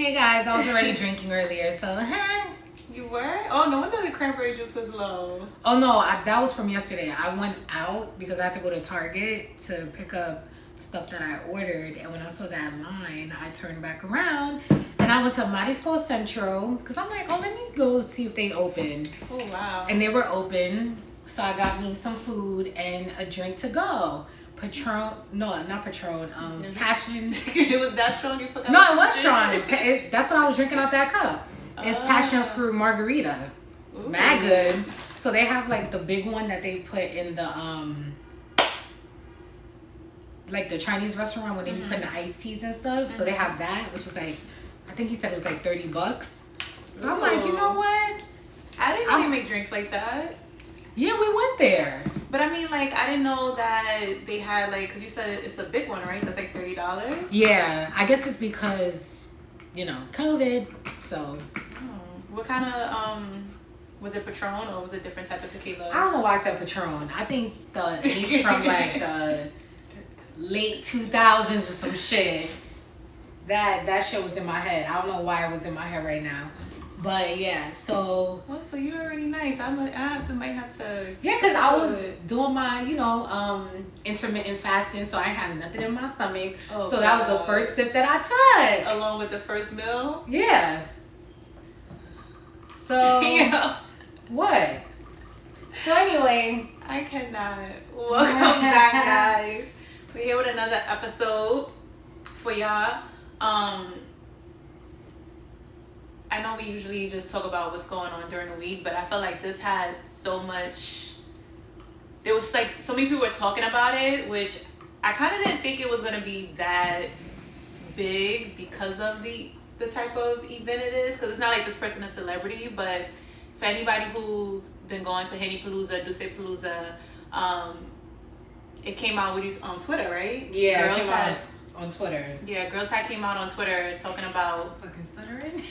Hey guys, I was already drinking earlier, so You were? Oh, no wonder the cranberry juice was low. Oh no, that was from yesterday. I went out because I had to go to Target to pick up stuff that I ordered, and when I saw that line, I turned back around and I went to Marisco Central because I'm like, oh, let me go see if they open. Oh wow. And they were open, so I got me some food and a drink to go. Patron, no, not Patron. Passion. It was that strong. You forgot. No, it was strong. That's what I was drinking out that cup. It's passion fruit margarita. Ooh. Mad good. So they have like the big one that they put in the like the Chinese restaurant when they be putting the iced teas and stuff. So they have that, which is like, I think he said it was like $30. So I'm like, you know what? I didn't know they make drinks like that. Yeah, we went there. But I mean, like, I didn't know that they had, like, because you said it's a big one, right? That's like $30. Yeah, I guess it's because, you know, COVID. So. What kind of, was it Patron or was it a different type of tequila? I don't know why I said Patron. I think it's from like the late 2000s or some shit. That shit was in my head. I don't know why it was in my head right now. But yeah, so. Well, so you're already nice. might have to. Yeah, because I was doing my, intermittent fasting, so I had nothing in my stomach. Oh, so that was the first sip that I took. Along with the first meal? Yeah. So. Yeah. What? So anyway. I cannot. Welcome back, guys. We're here with another episode for y'all. I know we usually just talk about what's going on during the week, but I felt like this had so much. There was like so many people were talking about it, which I kind of didn't think it was gonna be that big because of the type of event it is. Because it's not like this person is a celebrity, but for anybody who's been going to Henny Palooza, Duce Palooza, it came out with you on Twitter, right? Yeah, it came out on Twitter. Yeah, Girls Had came out on Twitter talking about fucking stuttering.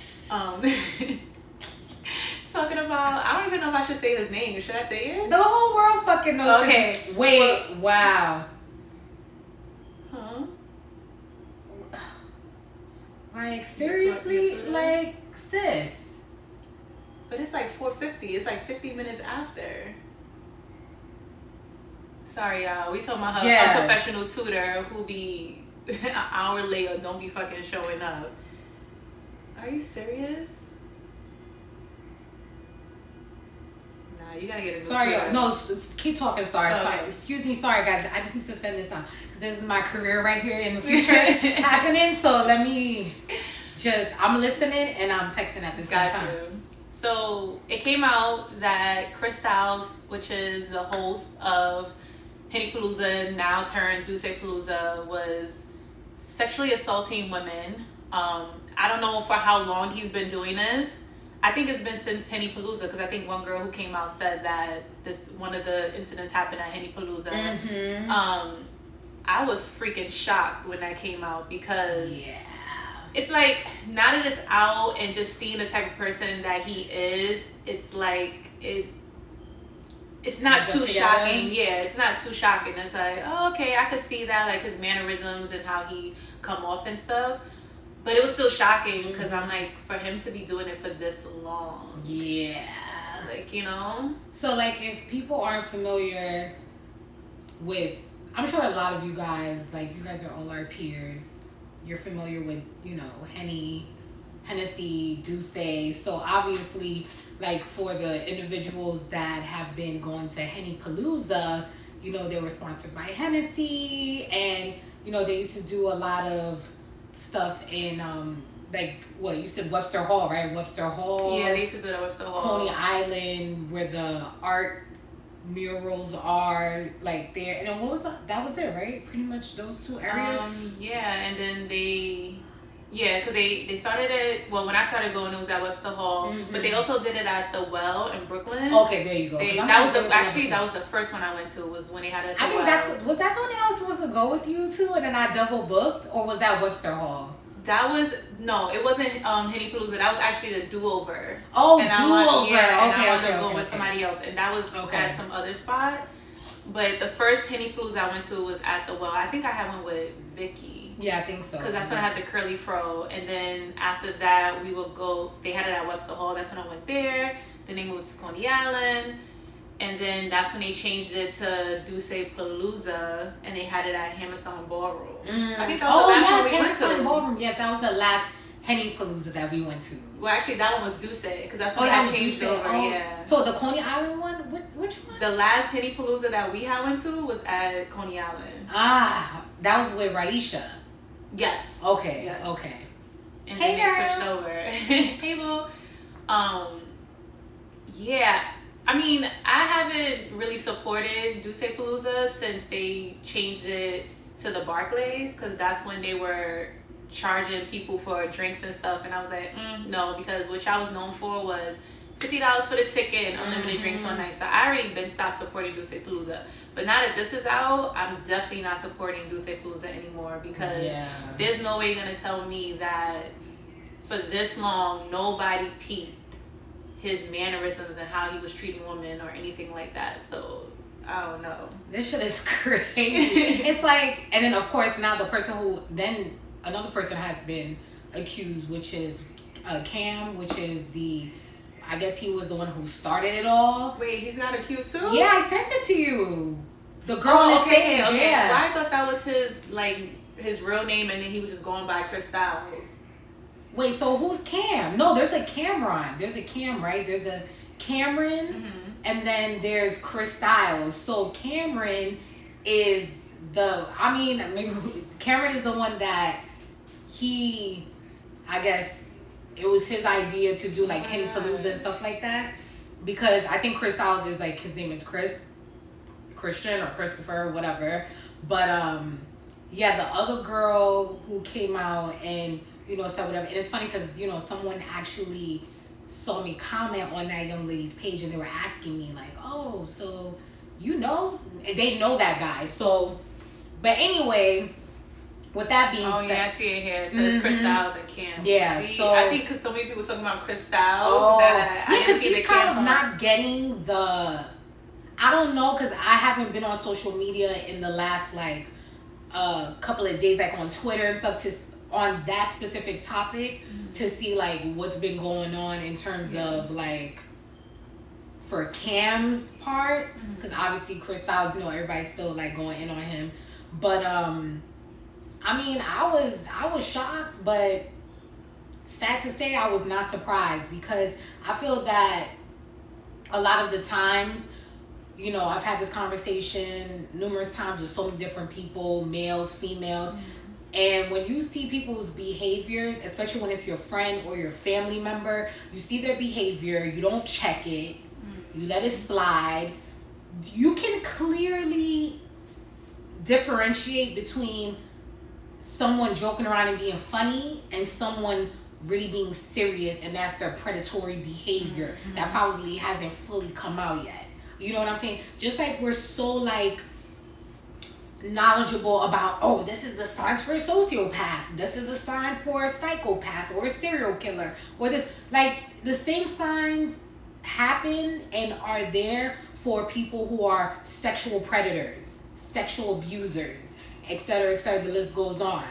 Talking about, I don't even know if I should say his name. Should I say it? The whole world fucking knows. Okay. Wait. Wow. Huh? Like seriously, like sis. But it's like 4:50. It's like 50 minutes after. Sorry, y'all. We talking about her unprofessional tutor who be an hour late or don't be fucking showing up. Are you serious? Nah, you gotta get a new tutor. No, keep talking, Star. Okay. Sorry, excuse me, sorry guys. I just need to send this on because this is my career right here in the future happening. So let me I'm listening and I'm texting at the same time. So it came out that Chris Styles, which is the host of Henny Palooza, now turned Duce Palooza, was sexually assaulting women. I don't know for how long he's been doing this. I think it's been since Henny Palooza, because I think one girl who came out said that one of the incidents happened at Henny Palooza. Mm-hmm. I was freaking shocked when that came out because it's like, now that it's out and just seeing the type of person that he is, it's like it's not too shocking. Yeah, it's not too shocking. It's like, oh, okay, I could see that, like his mannerisms and how he come off and stuff. But it was still shocking because I'm like, for him to be doing it for this long. Yeah. Like, So, like, if people aren't familiar with, I'm sure a lot of you guys, like, you guys are all our peers. You're familiar with, Hennessy, Duce. So, obviously, like, for the individuals that have been going to Henny Palooza, they were sponsored by Hennessy. And, they used to do a lot of stuff in you said Webster Hall, right? Webster Hall. Yeah, they used to do that at Webster Hall. Coney Island, where the art murals are, like there. And then what was that was it, right? Pretty much those two areas. Yeah, and then because they started it. Well, when I started going, it was at Webster Hall, but they also did it at the Well in Brooklyn. Okay, there you go. That was the first one I went to. Was when they had it. At the Well. Was that the one that I was supposed to go with you to, and then I double booked, or was that Webster Hall? That was it wasn't Henny Palooza. That was actually the Do-Over. Oh, and Do-Over. I wanted to go with somebody else, and that was at some other spot. But the first Henny Palooza I went to was at the Well. I think I had one with Vicky. Yeah, I think so. Because that's when I had the curly fro. And then after that, we would go, they had it at Webster Hall. That's when I went there. Then they moved to Coney Island. And then that's when they changed it to Duce Palooza. And they had it at Hammerstein Ballroom. I think that was the last one we went to. Hammerstein Ballroom. Yes, that was the last Henny Palooza that we went to. Well, actually, that one was Duce. Because that's when I changed it over. Yeah. So the Coney Island one? Which one? The last Henny Palooza that we had went to was at Coney Island. Ah, that was with Raisha. Yes. Okay. Yes. Okay. And hey, then they switched over. Hey, boo. Yeah. I mean, I haven't really supported Duce Palooza since they changed it to the Barclays, because that's when they were charging people for drinks and stuff, and I was like, no, because what y'all was known for was $50 for the ticket and unlimited drinks all night. So I already been stopped supporting Duce Palooza. But now that this is out, I'm definitely not supporting Duce Palooza anymore, because there's no way you're gonna tell me that for this long nobody peeped his mannerisms and how he was treating women or anything like that. So I don't know. This shit is crazy. It's like, and then of course now the person who, then another person has been accused, which is Cam, which is I guess he was the one who started it all. Wait, he's not accused too? Yeah, I sent it to you. The girl on the stage. Okay. Yeah. Well, I thought that was his real name, and then he was just going by Chris Styles. Wait, so who's Cam? No, there's a Cameron. There's a Cam, right? There's a Cameron, and then there's Chris Styles. So Cameron is Cameron is the one that I guess it was his idea to do like Henny Palooza and stuff like that. Because I think Chris Styles is like, his name is Christian or Christopher, whatever. But the other girl who came out and said whatever. And it's funny because someone actually saw me comment on that young lady's page, and they were asking me like, oh, so they know that guy. So, but anyway, with that being said, yeah, I see it here. It says Chris Styles and Cam. Yeah, so I think because so many people talking about Chris Styles that I didn't see the Cam kind of not getting the. I don't know, because I haven't been on social media in the last couple of days, like on Twitter and stuff, on that specific topic, to see like what's been going on in terms of like for Cam's part, because obviously Chris Styles, everybody's still like going in on him, but I mean, I was shocked, but sad to say I was not surprised, because I feel that a lot of the times, I've had this conversation numerous times with so many different people, males, females, and when you see people's behaviors, especially when it's your friend or your family member, you see their behavior, you don't check it, you let it slide, you can clearly differentiate between someone joking around and being funny and someone really being serious, and that's their predatory behavior that probably hasn't fully come out yet. You know what I'm saying? Just like we're so like knowledgeable about, oh, this is the signs for a sociopath, this is a sign for a psychopath or a serial killer, or this, like, the same signs happen and are there for people who are sexual predators, sexual abusers, etc., etc. The list goes on.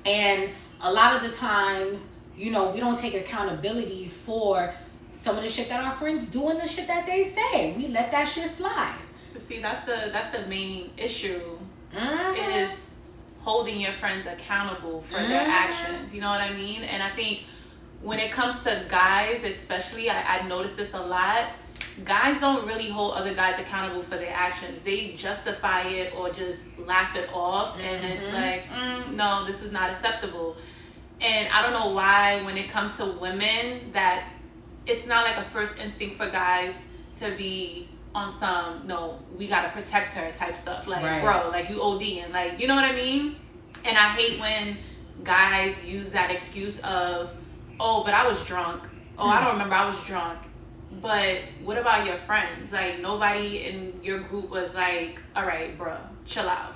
And a lot of the times, we don't take accountability for some of the shit that our friends do and the shit that they say. We let that shit slide. But see, that's the main issue, is holding your friends accountable for their actions. You know what I mean? And I think when it comes to guys, especially, I noticed this a lot. Guys don't really hold other guys accountable for their actions. They justify it or just laugh it off, and it's like, no, this is not acceptable. And I don't know why when it comes to women that it's not like a first instinct for guys to be on some, no, we gotta protect her type stuff. Like, bro, like you ODing, like, you know what I mean? And I hate when guys use that excuse of, oh, but I was drunk. Oh, I don't remember, I was drunk. But what about your friends? Like, nobody in your group was like, all right, bro, chill out.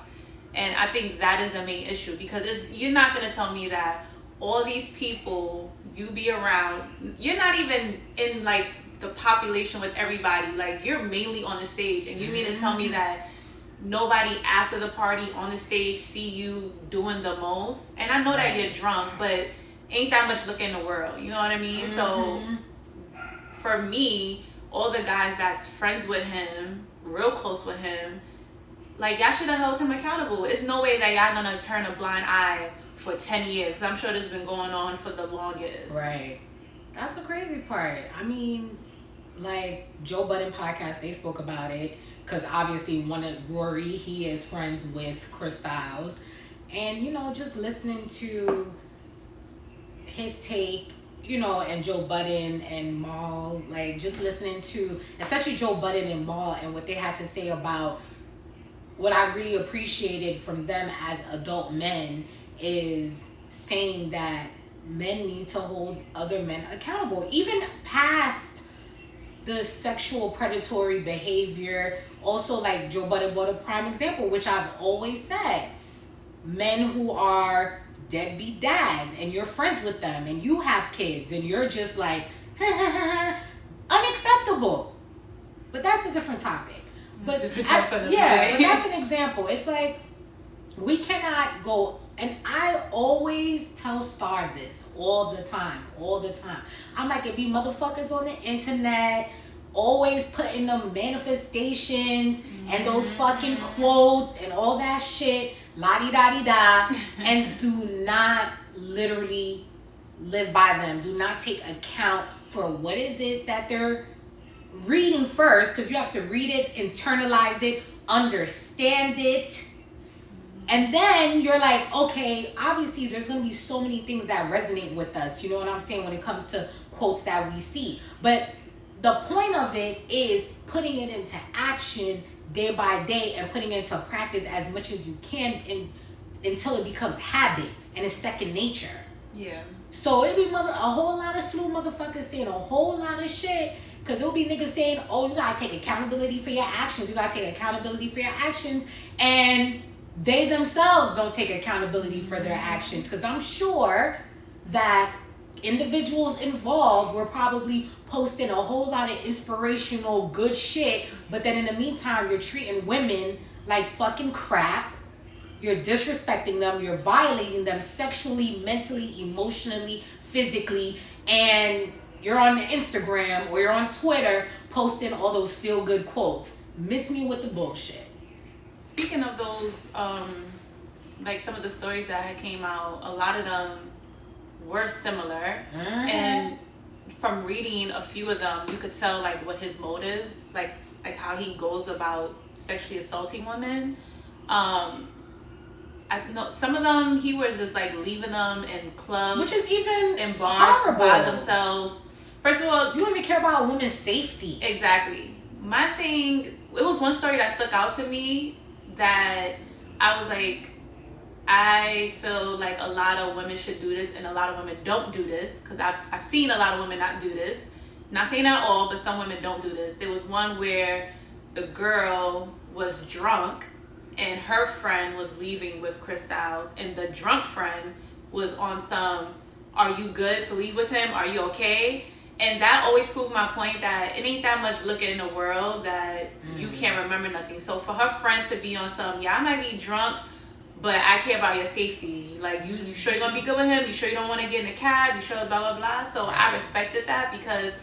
And I think that is the main issue, because you're not gonna tell me that all these people you be around, you're not even in like the population with everybody. Like, you're mainly on the stage, and you mean to tell me that nobody after the party on the stage see you doing the most. And I know that you're drunk, but ain't that much look in the world. You know what I mean? So for me, all the guys that's friends with him, real close with him, like, y'all should have held him accountable. It's no way that y'all gonna turn a blind eye for 10 years. Cause I'm sure this has been going on for the longest. Right. That's the crazy part. I mean, like, Joe Budden podcast, they spoke about it. Because obviously one of Rory, he is friends with Chris Styles. And, you know, just listening to his take, you know, and Joe Budden and Mal, like, just listening to, especially Joe Budden and Mal and what they had to say about what I really appreciated from them as adult men is saying that men need to hold other men accountable, even past the sexual predatory behavior. Also, like Joe Budden brought a prime example, which I've always said, men who are deadbeat dads and you're friends with them and you have kids and you're just like, unacceptable. But that's a different topic. But but that's an example. It's like, we cannot go, and I always tell Star this all the time. I'm like, it be motherfuckers on the internet always putting them manifestations and those fucking quotes and all that shit, la-di-da-di-da, and do not literally live by them. Do not take account for what is it that they're reading first, because you have to read it, internalize it, understand it, and then you're like, okay, obviously there's going to be so many things that resonate with us, you know what I'm saying, when it comes to quotes that we see. But the point of it is putting it into action day by day and putting it into practice as much as you can until it becomes habit and it's second nature. Yeah. So it be a whole lot of slew motherfuckers saying a whole lot of shit. Because it'll be niggas saying, oh, you gotta take accountability for your actions. And they themselves don't take accountability for their actions. Because I'm sure that individuals involved were probably posting a whole lot of inspirational good shit. But then in the meantime, you're treating women like fucking crap. You're disrespecting them. You're violating them sexually, mentally, emotionally, physically. And you're on Instagram or you're on Twitter posting all those feel-good quotes. Miss me with the bullshit. Speaking of those, like some of the stories that had came out, a lot of them were similar. And from reading a few of them, you could tell like what his motives, like how he goes about sexually assaulting women. I know some of them he was just like leaving them in clubs, which is even in bars horrible. By themselves. First of all, you don't even care about a woman's safety. Exactly. My thing, it was one story that stuck out to me that I was like, I feel like a lot of women should do this and a lot of women don't do this, because I've seen a lot of women not do this. Not saying that all, but some women don't do this. There was one where the girl was drunk and her friend was leaving with Chris Styles, and the drunk friend was on some, are you good to leave with him? Are you okay? And that always proved my point that it ain't that much looking in the world that you can't remember nothing. So for her friend to be on some, yeah, I might be drunk, but I care about your safety. Like, you sure you're going to be good with him? You sure you don't want to get in a cab? You sure blah, blah, blah? So I respected that, because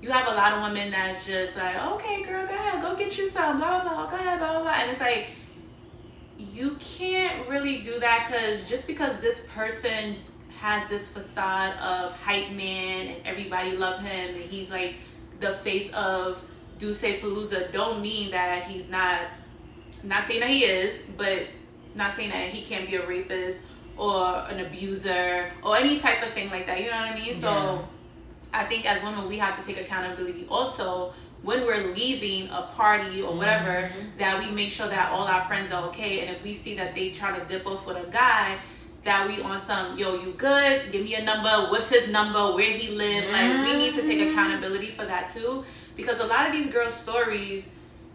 you have a lot of women that's just like, okay, girl, go ahead. Go get you some, blah, blah, blah. Go ahead, blah, blah, blah. And it's like, you can't really do that, because just because this person has this facade of hype man and everybody love him and he's like the face of Duce Palooza, don't mean that he's not saying that he is, but not saying that he can't be a rapist or an abuser or any type of thing like that, you know what I mean? Yeah. So I think as women we have to take accountability also when we're leaving a party or whatever, that we make sure that all our friends are okay. And if we see that they try to dip off with a guy, that we on some, yo, you good? Give me a number. What's his number? Where he live? Like, we need to take accountability for that too. Because a lot of these girls' stories,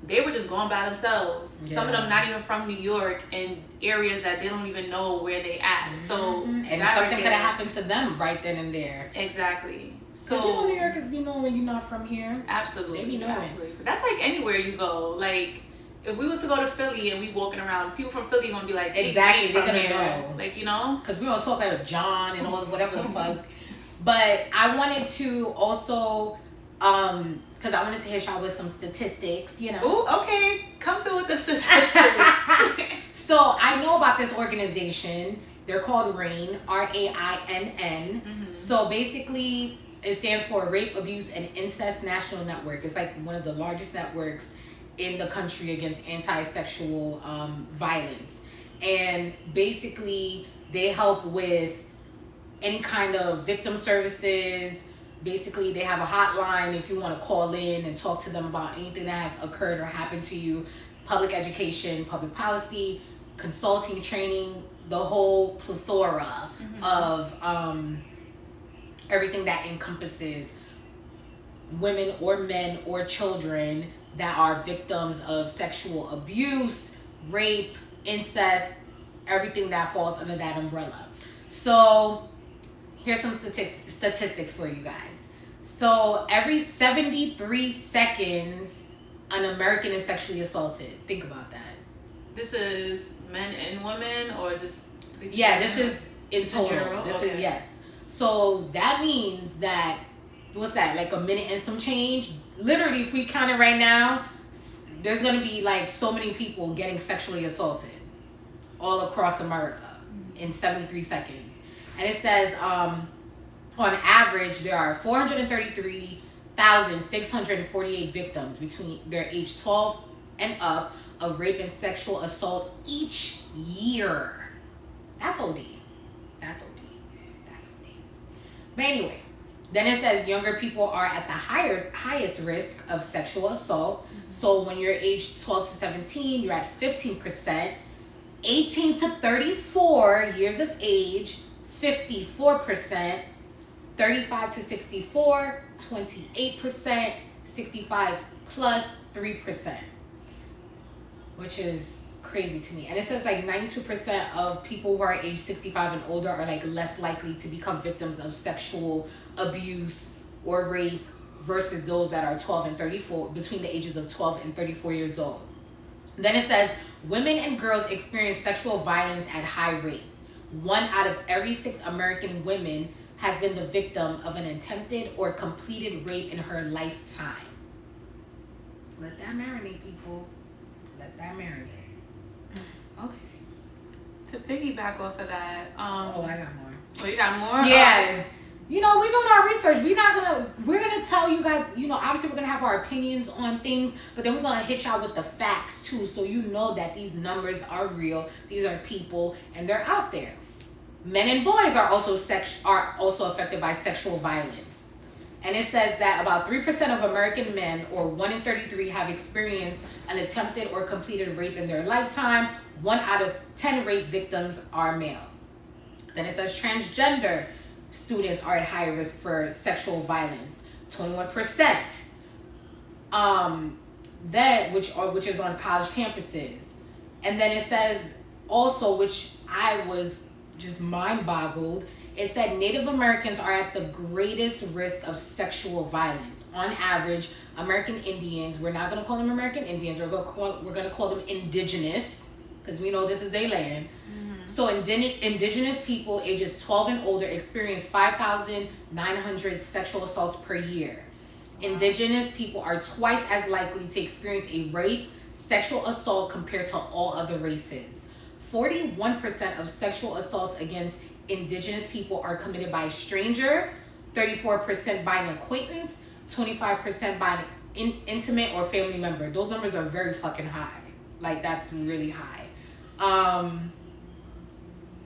they were just going by themselves. Yeah. Some of them not even from New York, in areas that they don't even know where they at. So and something could have happened to them right then and there. Exactly. Because you know New Yorkers be knowing when you're not from here. Absolutely. They be knowing. Absolutely. But that's like anywhere you go. Like, if we was to go to Philly and we walking around, people from Philly gonna be like, hey, exactly, they're gonna here. know, like, you know, because we don't talk like John and all whatever the fuck. But I wanted to also, because I wanted to hit y'all with some statistics, you know. Ooh, okay, come through with the statistics. So I know about this organization. They're called RAINN, RAINN. Mm-hmm. So basically, it stands for Rape, Abuse, and Incest National Network. It's like one of the largest networks in the country against anti-sexual violence. And basically, they help with any kind of victim services. Basically, they have a hotline if you want to call in and talk to them about anything that has occurred or happened to you. Public education, public policy, consulting, training, the whole plethora of everything that encompasses women or men or children that are victims of sexual abuse, rape, incest, everything that falls under that umbrella. So here's some statistics for you guys. So every 73 seconds, an American is sexually assaulted. Think about that. This is men and women, or just... Yeah, this is in total. general? This Okay. is, yes. So that means that, what's that, like a minute and some change? Literally, if we count it right now, there's going to be like so many people getting sexually assaulted all across America in 73 seconds. And it says, on average, there are 433,648 victims between their age 12 and up of rape and sexual assault each year. That's OD. That's OD. That's OD. But anyway, then it says younger people are at the highest risk of sexual assault. So when you're aged 12 to 17, you're at 15%. 18 to 34 years of age, 54%. 35 to 64, 28%. 65 plus, 3%. Which is crazy to me. And it says like 92% of people who are age 65 and older are like less likely to become victims of sexual abuse or rape versus those that are 12 and 34, between the ages of 12 and 34 years old. Then it says women and girls experience sexual violence at high rates. 1 out of every 6 American women has been the victim of an attempted or completed rape in her lifetime. Let that marinate, people. Let that marinate. Okay. To piggyback off of that, Oh, I got more. Oh, you got more? Yeah. You know, we're doing our research. We're gonna tell you guys, you know, obviously we're gonna have our opinions on things, but then we're gonna hit y'all with the facts too, so you know that these numbers are real. These are people and they're out there. Men and boys are also affected by sexual violence. And it says that about 3% of American men, or 1 in 33, have experienced an attempted or completed rape in their lifetime. 1 out of 10 rape victims are male. Then it says transgender students are at higher risk for sexual violence, 21%. Which is on college campuses. And then it says also, which I was just mind boggled, it said Native Americans are at the greatest risk of sexual violence. On average, American Indians, we're not going to call them American Indians, we're going to call them indigenous, because we know this is their land. Mm-hmm. So indigenous people ages 12 and older experience 5,900 sexual assaults per year. Wow. Indigenous people are twice as likely to experience a rape, sexual assault compared to all other races. 41% of sexual assaults against indigenous people are committed by a stranger, 34% by an acquaintance, 25% by an intimate or family member. Those numbers are very fucking high. Like, that's really high.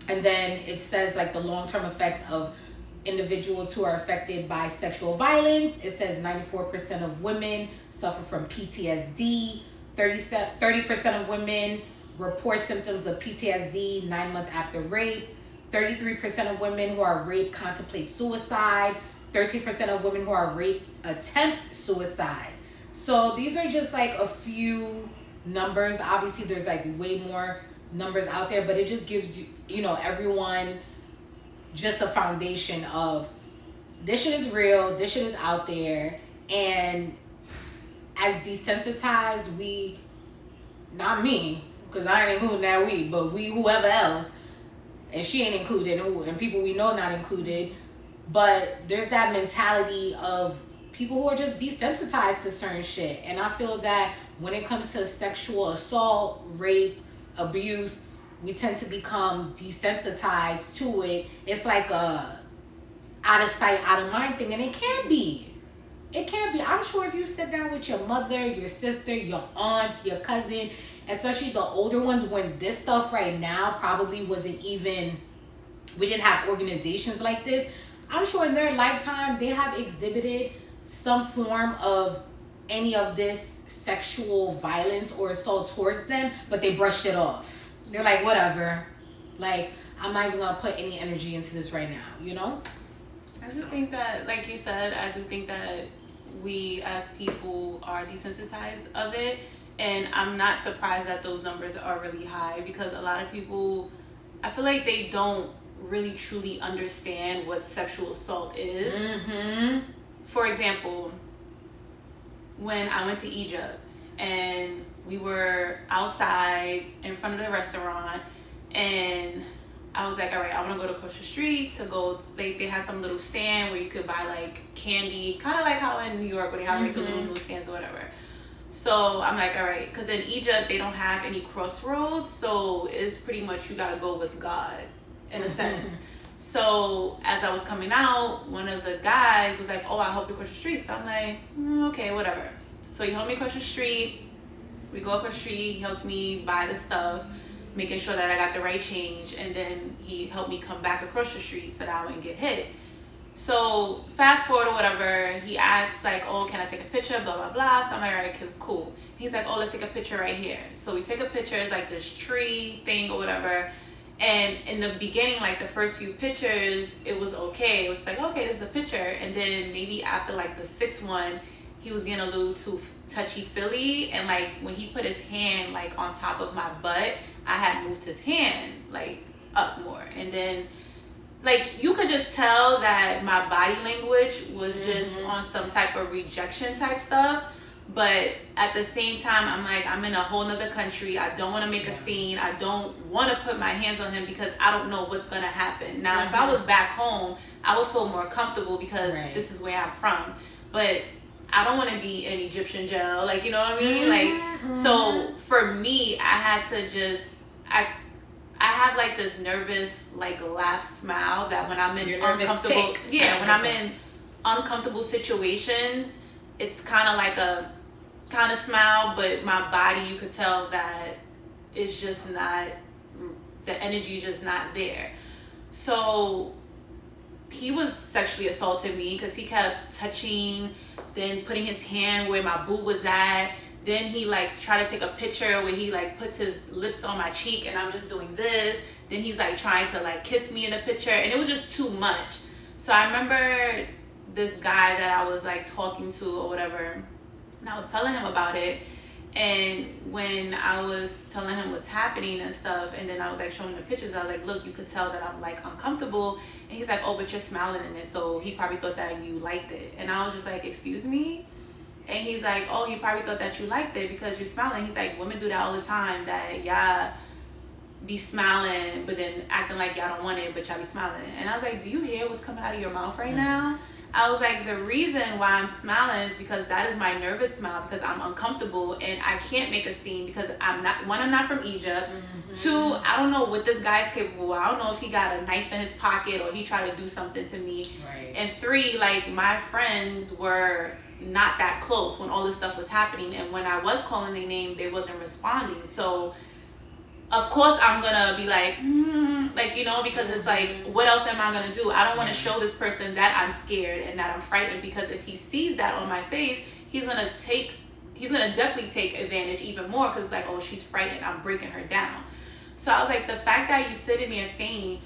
And then it says like the long-term effects of individuals who are affected by sexual violence. It says 94% of women suffer from PTSD. 30% of women report symptoms of PTSD 9 months after rape. 33% of women who are raped contemplate suicide. 13% of women who are raped attempt suicide. So these are just like a few numbers. Obviously, there's like way more numbers out there, but it just gives you know, everyone just a foundation of this shit is real, this shit is out there, and as desensitized we Not me, because I ain't including that we, but we, whoever else, and she ain't included, and people we know not included. But there's that mentality of people who are just desensitized to certain shit. And I feel that when it comes to sexual assault, rape, abuse, we tend to become desensitized to it. It's like a out of sight, out of mind thing, and it can't be. It can't be. I'm sure if you sit down with your mother, your sister, your aunts, your cousin, especially the older ones, when this stuff right now probably wasn't even, we didn't have organizations like this. I'm sure in their lifetime they have exhibited some form of any of this sexual violence or assault towards them, but they brushed it off. They're like, whatever. Like, I'm not even gonna put any energy into this right now, you know? I do think that, like you said, I do think that we as people are desensitized of it. And I'm not surprised that those numbers are really high, because a lot of people, I feel like they don't really truly understand what sexual assault is. Mm-hmm. For example, when I went to Egypt and we were outside in front of the restaurant, and I was like, all right, I want to go to across the street to go, they had some little stand where you could buy like candy, kind of like how in New York where they have like the little newsstands or whatever. So I'm like, all right, because in Egypt they don't have any crossroads, so it's pretty much you gotta go with God in a sense. So as I was coming out, one of the guys was like, oh, I'll help you cross the street. So I'm like, okay, whatever. So he helped me cross the street. We go across the street, he helps me buy the stuff, making sure that I got the right change, and then he helped me come back across the street so that I wouldn't get hit. So fast forward or whatever, he asks like, oh, can I take a picture, blah, blah, blah. So I'm like, all right, cool. He's like, oh, let's take a picture right here. So we take a picture, it's like this tree thing or whatever. And in the beginning, like the first few pictures, it was okay. It was like, okay, this is a picture. And then maybe after like the sixth one, he was getting a little too touchy-feely. And like when he put his hand like on top of my butt, I had moved his hand like up more. And then like you could just tell that my body language was just on some type of rejection type stuff. But at the same time, I'm like, I'm in a whole nother country. I don't want to make a scene. I don't want to put my hands on him because I don't know what's going to happen. Now, if I was back home, I would feel more comfortable because this is where I'm from. But I don't want to be in Egyptian jail. Like, you know what I mean? Like, so for me, I had to just, I have like this nervous, like laugh smile that when I'm in uncomfortable, when I'm in uncomfortable situations, it's kind of like a kind of smile, but my body, you could tell that it's just not, the energy just not there. So he was sexually assaulting me because he kept touching, then putting his hand where my boob was at. Then he like tried to take a picture where he like puts his lips on my cheek and I'm just doing this. Then he's like trying to like kiss me in the picture, and it was just too much. So I remember this guy that I was like talking to or whatever, and I was telling him about it. And when I was telling him what's happening and stuff, and then I was like showing the pictures, I was like, look, you could tell that I'm like uncomfortable. And he's like, oh, but you're smiling in it, so he probably thought that you liked it. And I was just like, excuse me? And he's like, oh, he probably thought that you liked it because you're smiling. He's like, women do that all the time, that y'all be smiling but then acting like y'all don't want it, but y'all be smiling. And I was like, do you hear what's coming out of your mouth right now? I was like, the reason why I'm smiling is because that is my nervous smile, because I'm uncomfortable and I can't make a scene because I'm not from Egypt. Two, I don't know what this guy's capable of. I don't know if he got a knife in his pocket or he tried to do something to me. And three, like my friends were not that close when all this stuff was happening, and when I was calling their name, they wasn't responding. So of course I'm gonna be like, like, you know, because it's like, what else am I gonna do? I don't want to show this person that I'm scared and that I'm frightened, because if he sees that on my face, he's gonna definitely take advantage even more, because it's like, oh, she's frightened, I'm breaking her down. So I was like, the fact that you sitting there saying,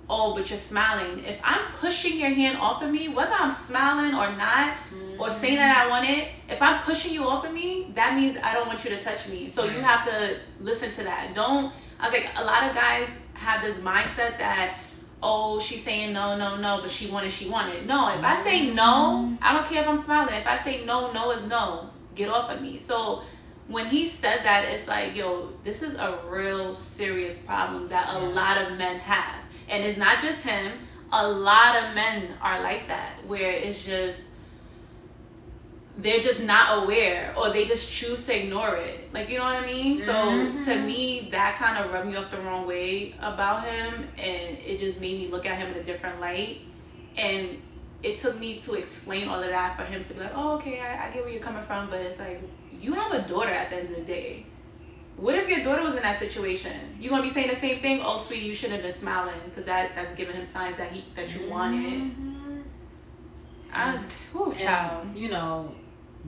oh, but you're smiling, if I'm pushing your hand off of me, whether I'm smiling or not, or saying that I want it, if I'm pushing you off of me, that means I don't want you to touch me. So you have to listen to that. I was like, a lot of guys have this mindset that, oh, she's saying no, but she wanted. No, if I say no, I don't care if I'm smiling. If I say no, no is no. Get off of me. So when he said that, it's like, yo, this is a real serious problem that a lot of men have. And it's not just him. A lot of men are like that, where it's just, they're just not aware, or they just choose to ignore it. Like, you know what I mean? So to me, that kind of rubbed me off the wrong way about him, and it just made me look at him in a different light. And it took me to explain all of that for him to be like, oh, okay, I get where you're coming from, but it's like, you have a daughter at the end of the day. What if your daughter was in that situation? You gonna be saying the same thing? Oh, sweetie, you shouldn't have been smiling, because that's giving him signs that you wanted. Child. You know,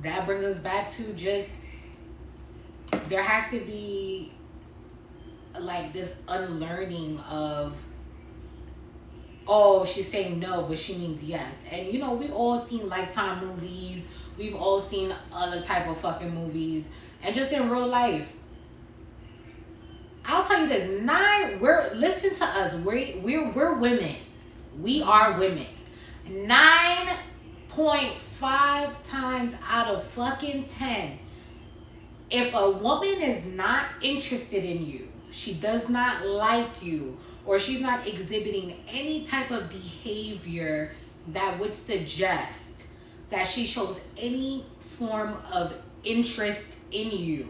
that brings us back to just, there has to be like this unlearning of, oh, she's saying no, but she means yes. And you know, we all seen Lifetime movies. We've all seen other type of fucking movies. And just in real life, I'll tell you this, listen to us. We're women. We are women. 9.5 times out of fucking 10, if a woman is not interested in you, she does not like you, or she's not exhibiting any type of behavior that would suggest that she shows any form of interest in you,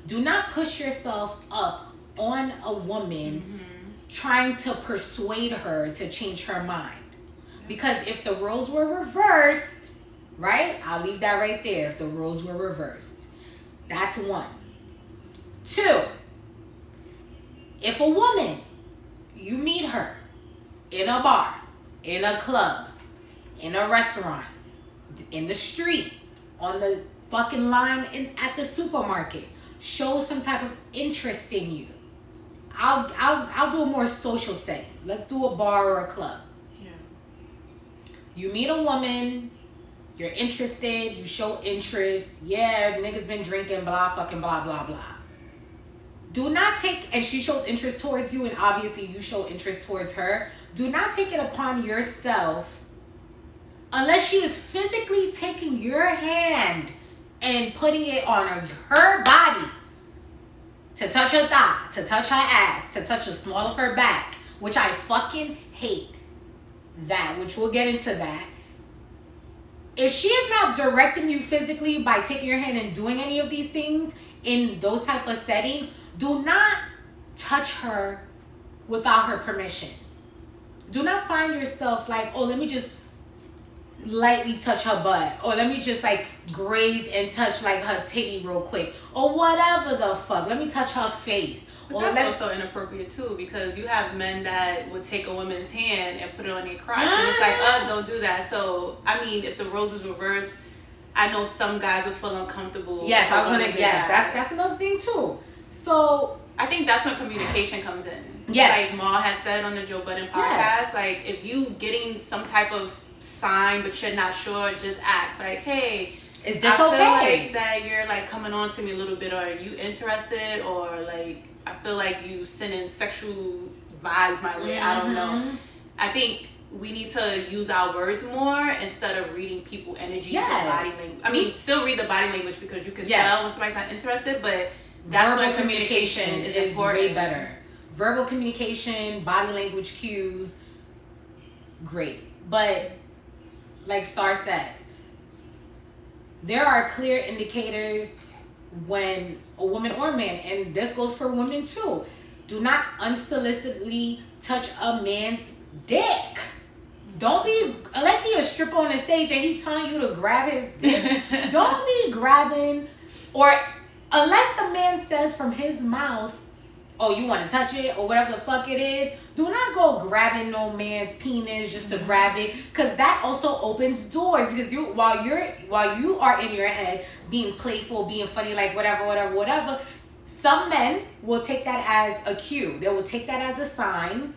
do not push yourself up on a woman trying to persuade her to change her mind. Because if the roles were reversed, right? I'll leave that right there. If the roles were reversed. That's one. Two, if a woman, you meet her in a bar, in a club, in a restaurant, in the street, on the fucking line at the supermarket, show some type of interest in you. I'll do a more social setting. Let's do a bar or a club. Yeah. You meet a woman, you're interested, you show interest. Yeah, niggas been drinking, blah, fucking blah, blah, blah. Do not take, and she shows interest towards you, and obviously you show interest towards her. Do not take it upon yourself, unless she is physically taking your hand and putting it on her body, to touch her thigh, to touch her ass, to touch the small of her back, which I fucking hate that, which we'll get into that. If she is not directing you physically by taking your hand and doing any of these things in those type of settings, do not touch her without her permission. Do not find yourself like, oh, let me just lightly touch her butt, or let me just like graze and touch like her titty real quick, or whatever the fuck. Let me touch her face. But that's also inappropriate too, because you have men that would take a woman's hand and put it on their crotch, and it's like, don't do that. So I mean, if the roles is reversed, I know some guys would feel uncomfortable. Yes, I was gonna guess. That's another thing too. So I think that's when communication comes in. Yes. Like Ma has said on the Joe Budden podcast, like if you getting some type of sign but you're not sure, just ask like, hey, is this I okay? feel like that you're like coming on to me a little bit, or are you interested, or like I feel like you sending sexual vibes my way. I don't know. I think we need to use our words more instead of reading people energy and body language. I mean, still read the body language, because you can tell when somebody's not interested, but that's verbal communication is important. way better. Verbal communication, body language cues, great. But like Star said, there are clear indicators when a woman or man, and this goes for women too, do not unsolicitedly touch a man's dick. Don't be, unless he a stripper on the stage and he telling you to grab his dick, don't be grabbing, or unless the man says from his mouth, oh, you want to touch it, or whatever the fuck it is, do not go grabbing no man's penis just to grab it, because that also opens doors. Because while you are in your head being playful, being funny, like whatever, some men will take that as a cue. They will take that as a sign,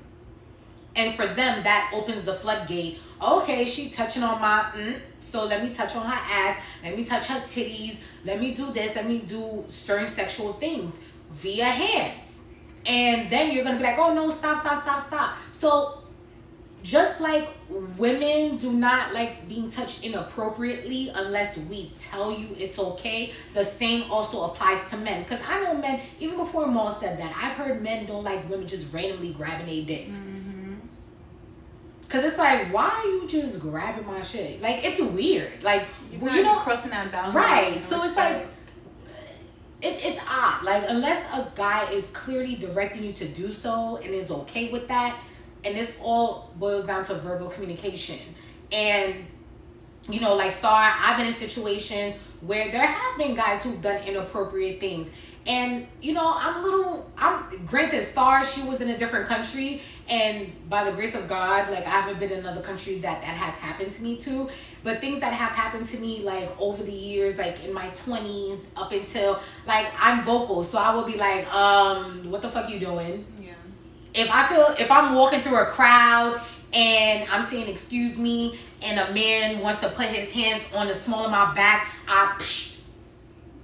and for them that opens the floodgate. Okay, she touching on my so let me touch on her ass, let me touch her titties, let me do this, let me do certain sexual things via hands. And then you're going to be like, oh, no, stop. So just like women do not like being touched inappropriately unless we tell you it's okay, the same also applies to men. Because I know men, even before Maul said that, I've heard men don't like women just randomly grabbing their dicks. Because it's like, why are you just grabbing my shit? Like, it's weird. Like, you know, crossing that boundary. Right. So it's like, it's odd. Like, unless a guy is clearly directing you to do so and is okay with that, and this all boils down to verbal communication. And, you know, like Star, I've been in situations where there have been guys who've done inappropriate things. And, you know, I'm granted, Star, she was in a different country. And by the grace of God, like, I haven't been in another country that has happened to me too. But things that have happened to me, like, over the years, like, in my 20s up until, like, I'm vocal. So I will be like, what the fuck you doing? Yeah. If I'm walking through a crowd and I'm saying, excuse me, and a man wants to put his hands on the small of my back,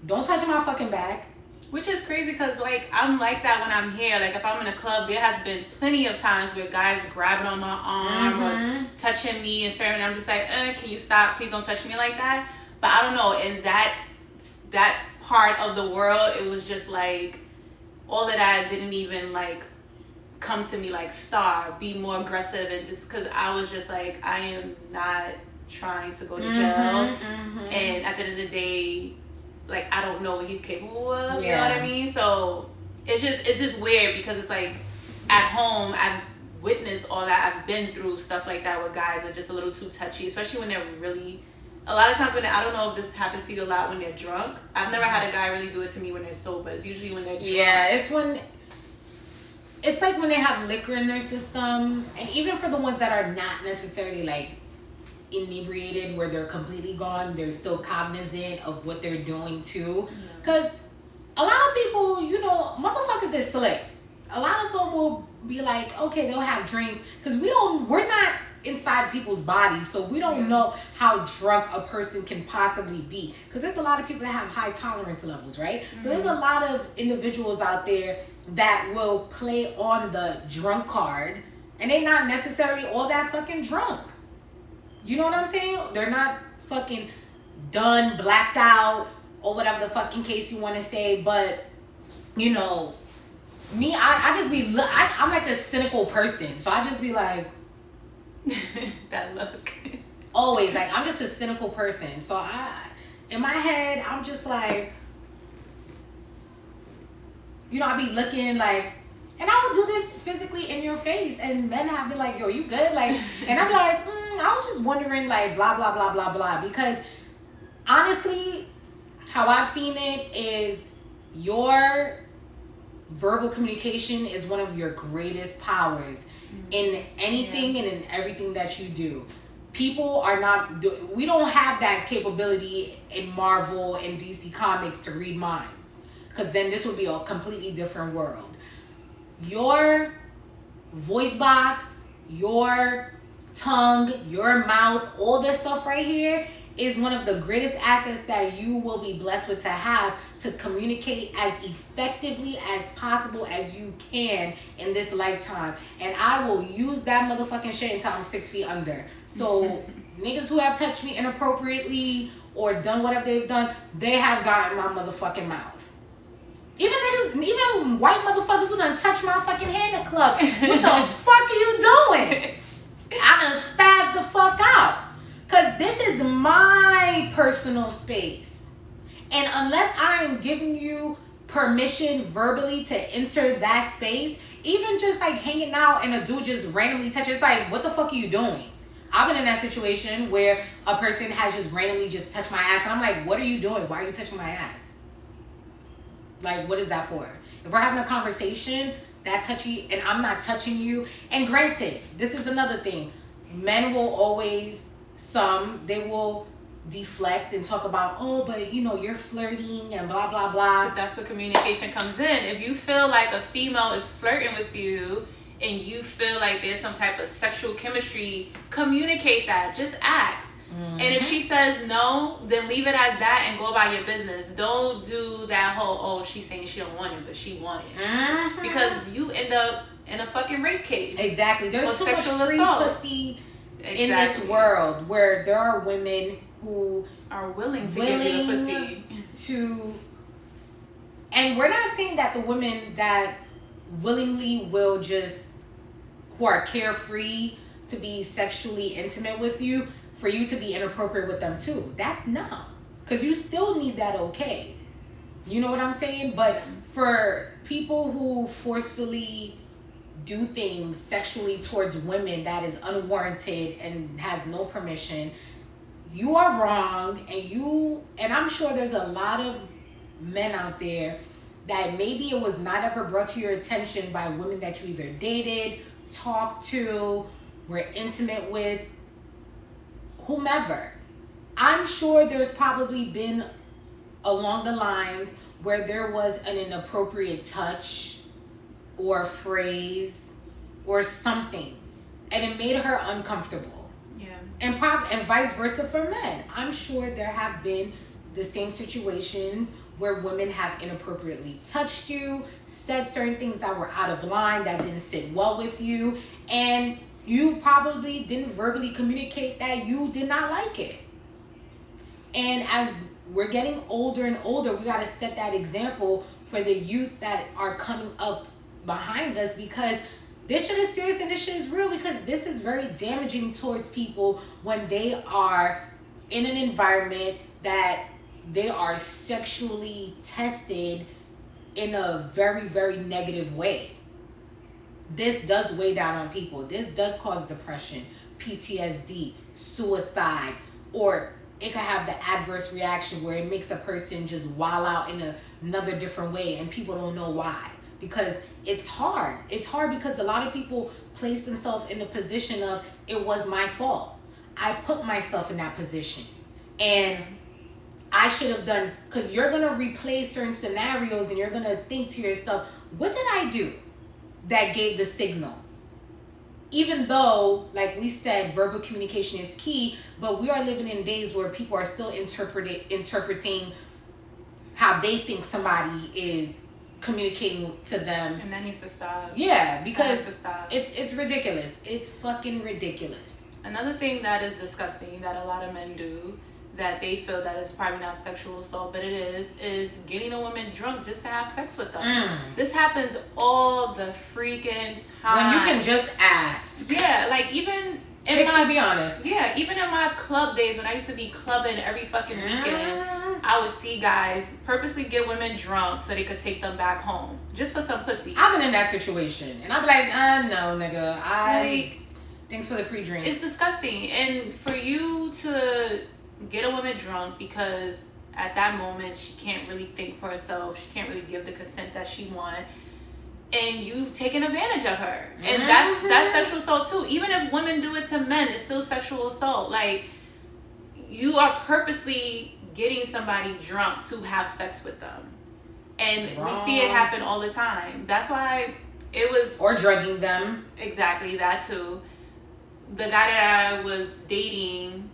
don't touch my fucking back. Which is crazy because, like, I'm like that when I'm here. Like, if I'm in a club, there has been plenty of times where guys grabbing on my arm or touching me and certain. I'm just like, can you stop? Please don't touch me like that. But I don't know. In that part of the world, it was just like all of that didn't even like come to me like, Star, be more aggressive, and just because I was just like, I am not trying to go to jail. And at the end of the day, like, I don't know what he's capable of, you know what I mean? So it's just weird because it's like at home I've witnessed all that. I've been through stuff like that where guys are just a little too touchy, especially when they're really, a lot of times when I don't know if this happens to you a lot when they're drunk. I've never had a guy really do it to me when they're sober. It's usually when they're drunk. Yeah, it's like when they have liquor in their system, and even for the ones that are not necessarily like inebriated where they're completely gone, they're still cognizant of what they're doing too. Because a lot of people, you know, motherfuckers is slick. A lot of them will be like, okay, they'll have drinks because we're not inside people's bodies, so we don't know how drunk a person can possibly be, because there's a lot of people that have high tolerance levels, right? So there's a lot of individuals out there that will play on the drunk card and they're not necessarily all that fucking drunk. You know what I'm saying? They're not fucking done, blacked out, or whatever the fucking case you want to say. But, you know, me, I just be, I'm like a cynical person. So I just be like. That look. Always. Like, I'm just a cynical person. So in my head, I'm just like, you know, I be looking like, and I would do this physically in your face. And men have been like, yo, you good? Like, and I'm like, I was just wondering, like, blah, blah, blah, blah, blah. Because honestly, how I've seen it is your verbal communication is one of your greatest powers in anything and in everything that you do. People are not, we don't have that capability in Marvel and DC Comics to read minds. Because then this would be a completely different world. Your voice box, your tongue, your mouth, all this stuff right here is one of the greatest assets that you will be blessed with to have to communicate as effectively as possible as you can in this lifetime. And I will use that motherfucking shit until I'm 6 feet under. So niggas who have touched me inappropriately or done whatever they've done, they have gotten my motherfucking mouth. Even niggas, even white motherfuckers who done touch my fucking hand in the club. What the fuck are you doing? I done spazzed the fuck out. Because this is my personal space. And unless I am giving you permission verbally to enter that space, even just like hanging out and a dude just randomly touches, it's like, what the fuck are you doing? I've been in that situation where a person has just randomly just touched my ass. And I'm like, what are you doing? Why are you touching my ass? Like, what is that for? If we're having a conversation, that touchy, and I'm not touching you. And granted, this is another thing. Men will always, they will deflect and talk about, oh, but you know, you're flirting and blah, blah, blah. But that's where communication comes in. If you feel like a female is flirting with you and you feel like there's some type of sexual chemistry, communicate that. Just ask. And if she says no, then leave it as that and go about your business. Don't do that whole, oh, she's saying she don't want it, but she want it. Because you end up in a fucking rape case. Exactly. There's so much free pussy in this world where there are women who are willing to give you the pussy. And we're not saying that the women that willingly will just, who are carefree to be sexually intimate with you, for you to be inappropriate with them too. No. Because you still need that okay. You know what I'm saying? But for people who forcefully do things sexually towards women that is unwarranted and has no permission, you are wrong. And I'm sure there's a lot of men out there that maybe it was not ever brought to your attention by women that you either dated, talked to, were intimate with, whomever. I'm sure there's probably been along the lines where there was an inappropriate touch or phrase or something, and it made her uncomfortable. Yeah. And vice versa for men. I'm sure there have been the same situations where women have inappropriately touched you, said certain things that were out of line, that didn't sit well with you, and you probably didn't verbally communicate that you did not like it. And as we're getting older and older, we got to set that example for the youth that are coming up behind us, because this shit is serious and this shit is real, because this is very damaging towards people when they are in an environment that they are sexually tested in a very, very negative way. This does weigh down on people. This does cause depression, PTSD, suicide, or it could have the adverse reaction where it makes a person just wild out in another different way, and people don't know why. Because it's hard. It's hard because a lot of people place themselves in the position of, it was my fault. I put myself in that position. And I should have done, because you're going to replay certain scenarios and you're going to think to yourself, what did I do that gave the signal? Even though, like we said, verbal communication is key, but we are living in days where people are still interpreting how they think somebody is communicating to them. And that needs to stop. Yeah, because it's ridiculous. It's fucking ridiculous. Another thing that is disgusting that a lot of men do, that they feel that it's probably not sexual assault, but it is getting a woman drunk just to have sex with them. This happens all the freaking time. When you can just ask. Yeah, like even to be honest. Yeah, even in my club days when I used to be clubbing every fucking weekend, I would see guys purposely get women drunk so they could take them back home just for some pussy. I've been in that situation, and I'm like, no, nigga, thanks for the free drink. It's disgusting, and for you to get a woman drunk because at that moment she can't really think for herself, she can't really give the consent that she wants, and you've taken advantage of her. And that's sexual assault too. Even if women do it to men, it's still sexual assault. Like, you are purposely getting somebody drunk to have sex with them, and we see it happen all the time. That's why it was, or drugging them. Exactly, that too. The guy that I was dating,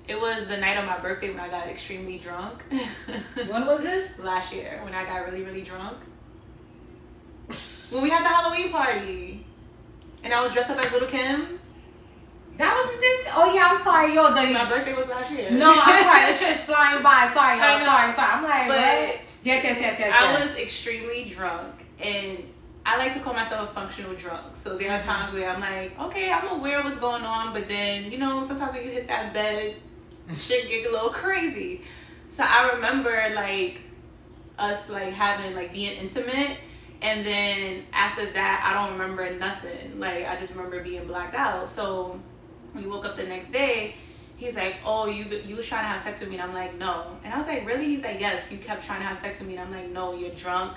it was the night of my birthday when I got extremely drunk. When was this? Last year, when I got really, really drunk. When we had the Halloween party. And I was dressed up as Little Kim. That wasn't this? Oh, yeah, I'm sorry. My birthday was last year. No, I'm sorry. This shit's flying by. Sorry, y'all. Sorry. I'm like, what? Yes. I was extremely drunk. And I like to call myself a functional drunk. So there are times where I'm like, okay, I'm aware of what's going on. But then, sometimes when you hit that bed, shit get a little crazy. So I remember us having being intimate, and then after that I don't remember nothing. I just remember being blacked out. So we woke up the next day, he's like, oh, you was trying to have sex with me, and I'm like, no. And I was like, really? He's like, yes, you kept trying to have sex with me. And I'm like, no, you're drunk,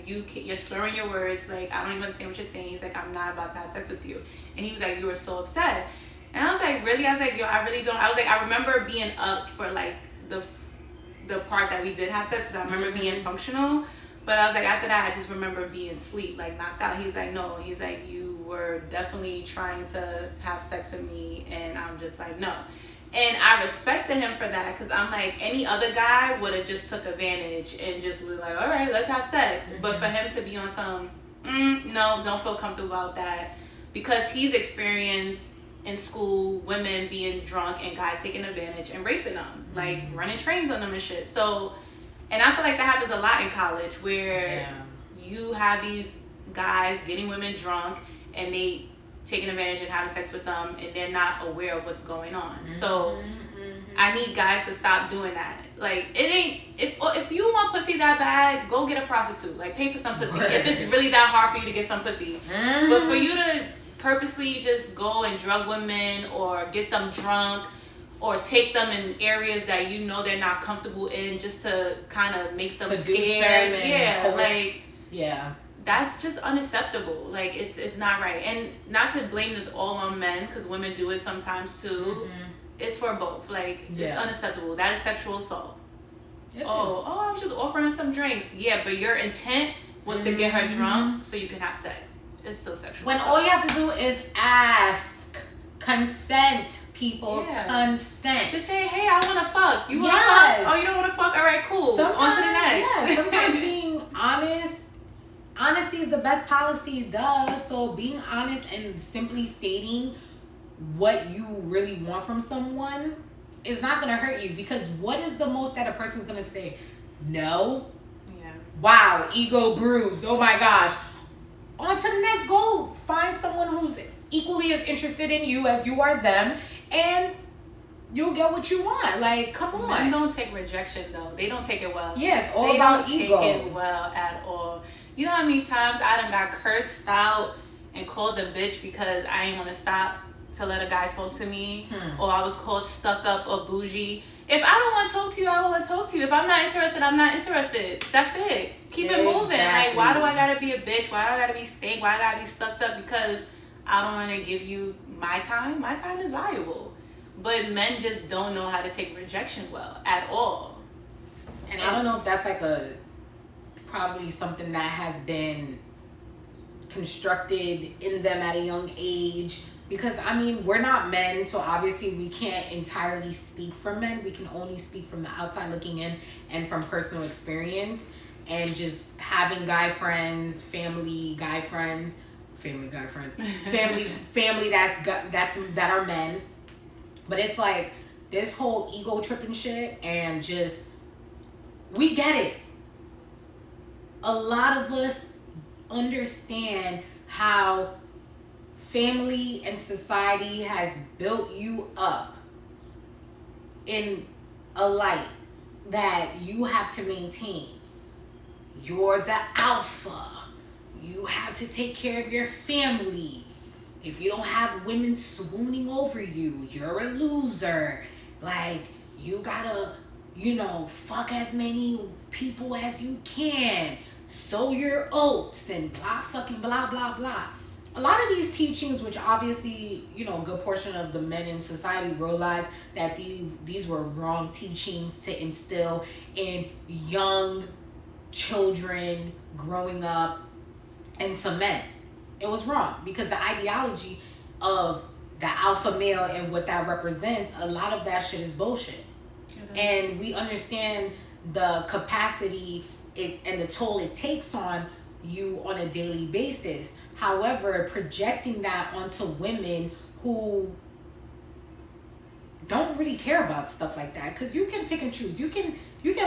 you're slurring your words, I don't even understand what you're saying. He's like, I'm not about to have sex with you. And he was like, you were so upset. And I was like, really? I was like, yo, I really don't. I was like, I remember being up for the part that we did have sex. I remember being functional, but I was like, after that, I just remember being asleep, knocked out. He's like, no. He's like, you were definitely trying to have sex with me, and I'm just like, no. And I respected him for that, because I'm like, any other guy would have just took advantage and just was like, all right, let's have sex. But for him to be on some, No, don't feel comfortable about that because he's experienced in school women being drunk and guys taking advantage and raping them, like running trains on them and shit. So, and I feel like that happens a lot in college where you have these guys getting women drunk and they taking advantage and having sex with them and they're not aware of what's going on. So I need guys to stop doing that. Like, it ain't, if you want pussy that bad, go get a prostitute. Like, pay for some pussy. If it's really that hard for you to get some pussy. But for you to purposely just go and drug women or get them drunk or take them in areas that you know they're not comfortable in just to kind of make them scared. That's just unacceptable. Like, it's not right. And not to blame this all on men, because women do it sometimes too. It's for both. Like, it's unacceptable. That is sexual assault. I was just offering some drinks. Yeah, but your intent was to get her drunk so you can have sex. It's still sexual assault. All you have to do is ask. Consent, people. Consent. Just say, hey, I want to fuck. You want to fuck? Oh, you don't want to fuck? All right, cool. Sometimes, on to the next. Sometimes being honest. Honesty is the best policy, duh. So being honest and simply stating what you really want from someone is not going to hurt you, because what is the most that a person's going to say? No. Wow, ego bruised. Oh my gosh. On to the next. Go find someone who's equally as interested in you as you are them, and you'll get what you want. Like, come on. Men don't take rejection though. They don't take it well. Yeah, it's all about ego. They don't take it well at all. You know how many times I done got cursed out and called a bitch because I ain't want to stop to let a guy talk to me, or I was called stuck up or bougie. If I don't want to talk to you, I don't want to talk to you. If I'm not interested, I'm not interested. That's it. Keep it moving. Like, why do I gotta be a bitch? Why do I gotta be stank? Why do I gotta be stuck up? Because I don't want to give you my time. My time is valuable. But men just don't know how to take rejection well at all. And I don't know if that's like probably something that has been constructed in them at a young age. Because, I mean, we're not men, so obviously we can't entirely speak for men. We can only speak from the outside looking in and from personal experience. And just having guy friends, family guy friends, family that are men. But it's like this whole ego tripping shit, and just, we get it. A lot of us understand how family and society has built you up in a light that you have to maintain. You're the alpha. You have to take care of your family. If you don't have women swooning over you, you're a loser. Like, you gotta, fuck as many people as you can. Sow your oats and blah, blah. A lot of these teachings, which obviously, a good portion of the men in society realize that these were wrong teachings to instill in young children growing up into men. It was wrong, because the ideology of the alpha male and what that represents, a lot of that shit is bullshit. And we understand the capacity and the toll it takes on you on a daily basis. However, projecting that onto women who don't really care about stuff like that, because you can pick and choose. You can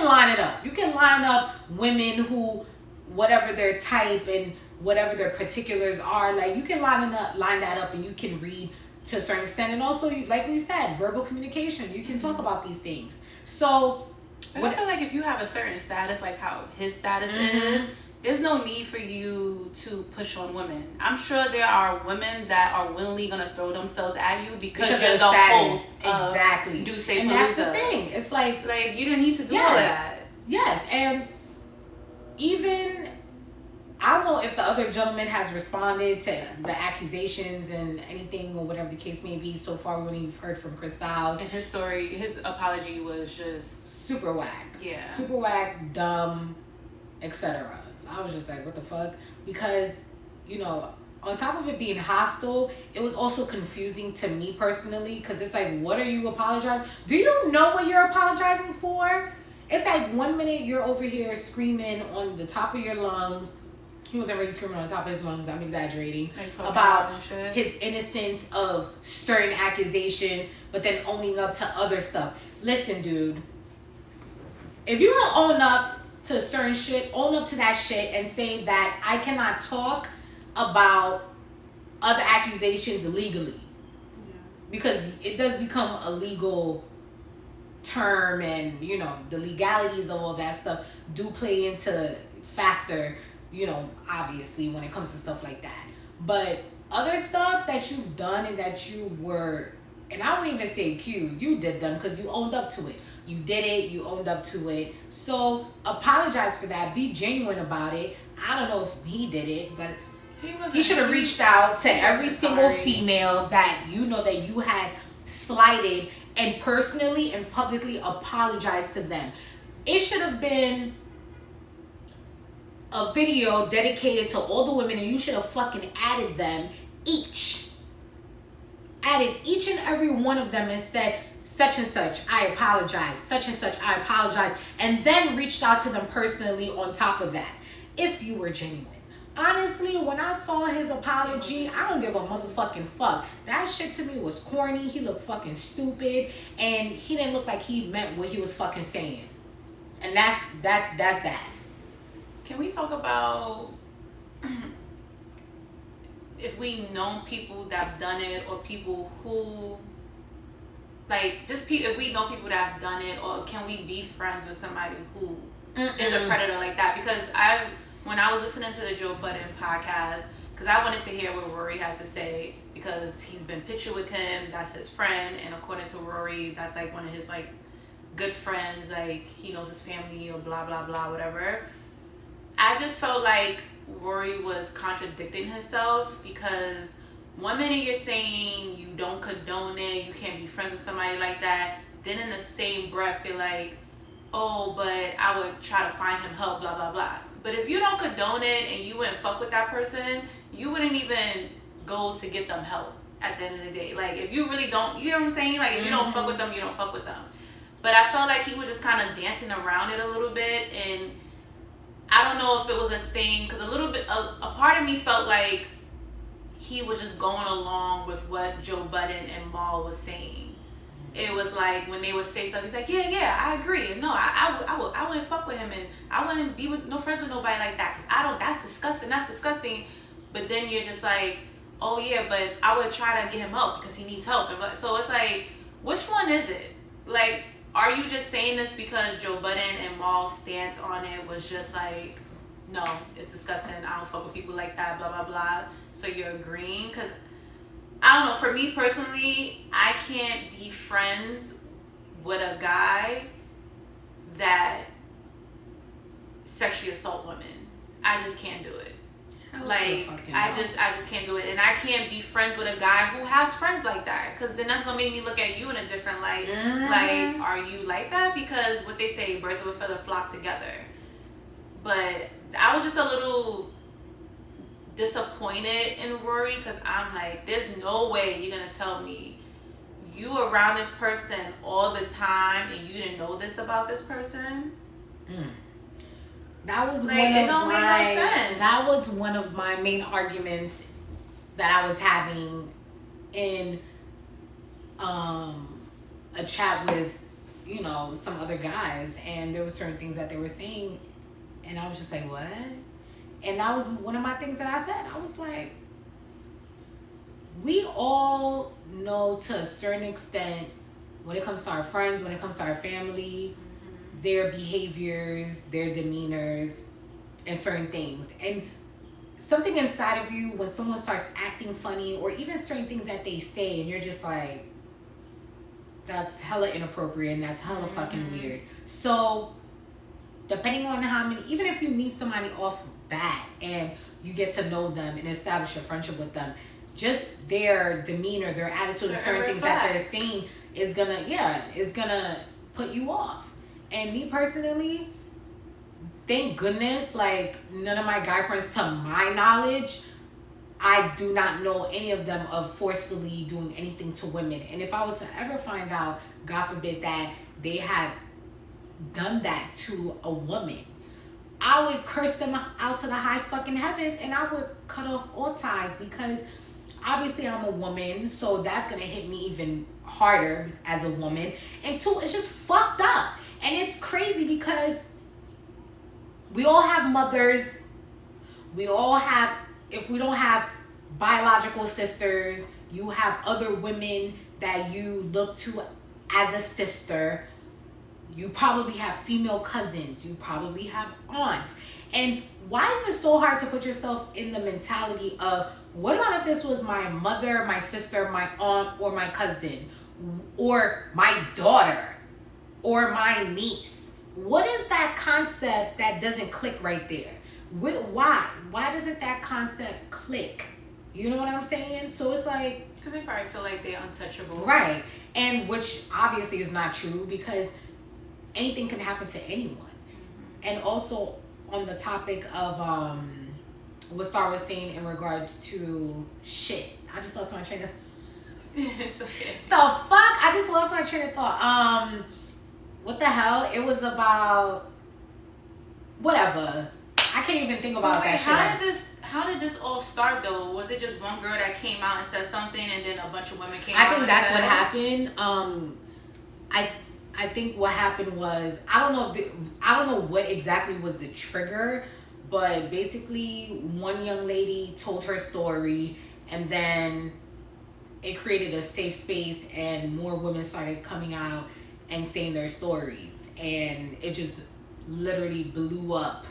line it up. You can line up women who, whatever their type and whatever their particulars are, like, you can line that up, and you can read to a certain extent. And also, like we said, verbal communication. You can talk about these things. So, I feel like if you have a certain status, like how his status is, there's no need for you to push on women. I'm sure there are women that are willingly going to throw themselves at you because you're the host. Exactly. Do say and Palooza. That's the thing. It's like you don't need to do all of that. Yes, and even, I don't know if the other gentleman has responded to the accusations and anything or whatever the case may be. So far, we only heard from Chris Styles. And his apology was just super whack. Yeah. Super whack, dumb, etc. I was just like, what the fuck? Because, on top of it being hostile, it was also confusing to me personally, because it's like, what are you apologizing? Do you know what you're apologizing for? It's like 1 minute you're over here screaming on the top of your lungs he wasn't really screaming on top of his lungs, I'm exaggerating, Like about and shit. his innocence of certain accusations, but then owning up to other stuff. Listen, dude, if you don't own up to certain shit, own up to that shit and say that I cannot talk about other accusations legally. Yeah. Because it does become a legal term, and you know the legalities of all that stuff do play into factor, you know, obviously when it comes to stuff like that. But other stuff that you've done and that you were, and I wouldn't even say accused, you did them because you owned up to it. You did it, you owned up to it. So apologize for that, be genuine about it. I don't know if he did it, but he should have reached out to every single female that you know that you had slighted and personally and publicly apologized to them. It should have been a video dedicated to all the women, and you should have fucking added them each. Added each and every one of them and said, such and such, I apologize. Such and such, I apologize. And then reached out to them personally on top of that, if you were genuine. Honestly, when I saw his apology, I don't give a motherfucking fuck. That shit to me was corny. He looked fucking stupid, and he didn't look like he meant what he was fucking saying. And that's that. Can we talk about if we know people that have done it, or people who, like, if we know people that have done it, or can we be friends with somebody who is a predator like that? Because when I was listening to the Joe Budden podcast, because I wanted to hear what Rory had to say, because he's been pictured with him, that's his friend, and according to Rory, that's like one of his like good friends, like he knows his family or blah blah blah whatever. I just felt like Rory was contradicting himself, because one minute you're saying you don't condone it, you can't be friends with somebody like that, then in the same breath you're like, oh, but I would try to find him help, blah blah blah. But if you don't condone it and you wouldn't fuck with that person, you wouldn't even go to get them help at the end of the day. Like, if you really don't, you know what I'm saying? Like, if you don't fuck with them, you don't fuck with them. But I felt like he was just kind of dancing around it a little bit, and I don't know if it was a thing, because a part of me felt like he was just going along with what Joe Budden and Mal was saying. It was like when they would say stuff, he's like, yeah, I agree. And no, I wouldn't fuck with him, and I wouldn't be no friends with nobody like that, because that's disgusting. But then you're just like, oh yeah, but I would try to get him help because he needs help. And so it's like, which one is it? Like, are you just saying this because Joe Budden and Mal's stance on it was just like, no, it's disgusting, I don't fuck with people like that, blah blah blah, so you're agreeing? Because I don't know, for me personally, I can't be friends with a guy that sexually assault women. I just can't do it. Like, I just can't do it. And I can't be friends with a guy who has friends like that, because then that's gonna make me look at you in a different light. Like, are you like that? Because what they say, birds of a feather flock together. But I was just a little disappointed in Rory, because I'm like, there's no way you're gonna tell me you around this person all the time and you didn't know this about this person. That was like, it don't make no sense. That was one of my main arguments that I was having in a chat with, you know, some other guys, and there were certain things that they were saying, and I was just like, what? And that was one of my things that I said. I was like, we all know to a certain extent, when it comes to our friends, when it comes to our family, their behaviors, their demeanors, and certain things. And something inside of you, when someone starts acting funny, or even certain things that they say, and you're just like, that's hella inappropriate and that's hella fucking weird. So depending on how many, even if you meet somebody off bat and you get to know them and establish a friendship with them, just their demeanor, their attitude, and certain things that they're saying is gonna put you off. And me personally, thank goodness, like, none of my guy friends, to my knowledge, I do not know any of them of forcefully doing anything to women. And if I was to ever find out, God forbid, that they had done that to a woman, I would curse them out to the high fucking heavens, and I would cut off all ties, because obviously I'm a woman, so that's gonna hit me even harder as a woman. And two, it's just fucked up. And it's crazy because we all have mothers. We all have, if we don't have biological sisters, you have other women that you look to as a sister. You probably have female cousins. You probably have aunts. And why is it so hard to put yourself in the mentality of, what about if this was my mother, my sister, my aunt, or my cousin, or my daughter, or my niece? What is that concept that doesn't click right there? Why? Why doesn't that concept click? You know what I'm saying? So it's like... Because they probably feel like they're untouchable. Right. And which obviously is not true, because anything can happen to anyone. Mm-hmm. And also on the topic of what Star was saying in regards to shit. I just lost my train of... It's okay. The fuck? I just lost my train of thought. What the hell? It was about... Whatever. I can't even think about that shit. How did this all start though? Was it just one girl that came out and said something, and then a bunch of women came out? I think that's what happened. I think what happened was, I don't know what exactly was the trigger, but basically one young lady told her story, and then it created a safe space, and more women started coming out and saying their stories, and it just literally blew up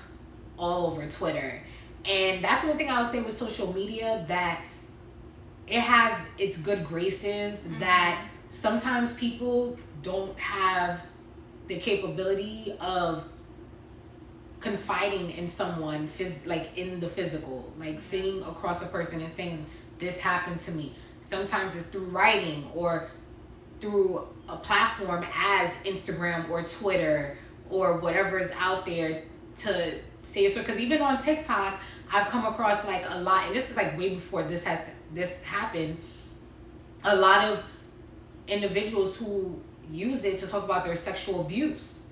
all over Twitter. And that's one thing I would say with social media, that it has its good graces, mm-hmm. that sometimes people don't have the capability of confiding in someone, like in the physical, like sitting across a person and saying, this happened to me. Sometimes it's through writing or through a platform as Instagram or Twitter or whatever is out there to say so. Because even on TikTok, I've come across like a lot, and this is like way before this happened, a lot of individuals who use it to talk about their sexual abuse,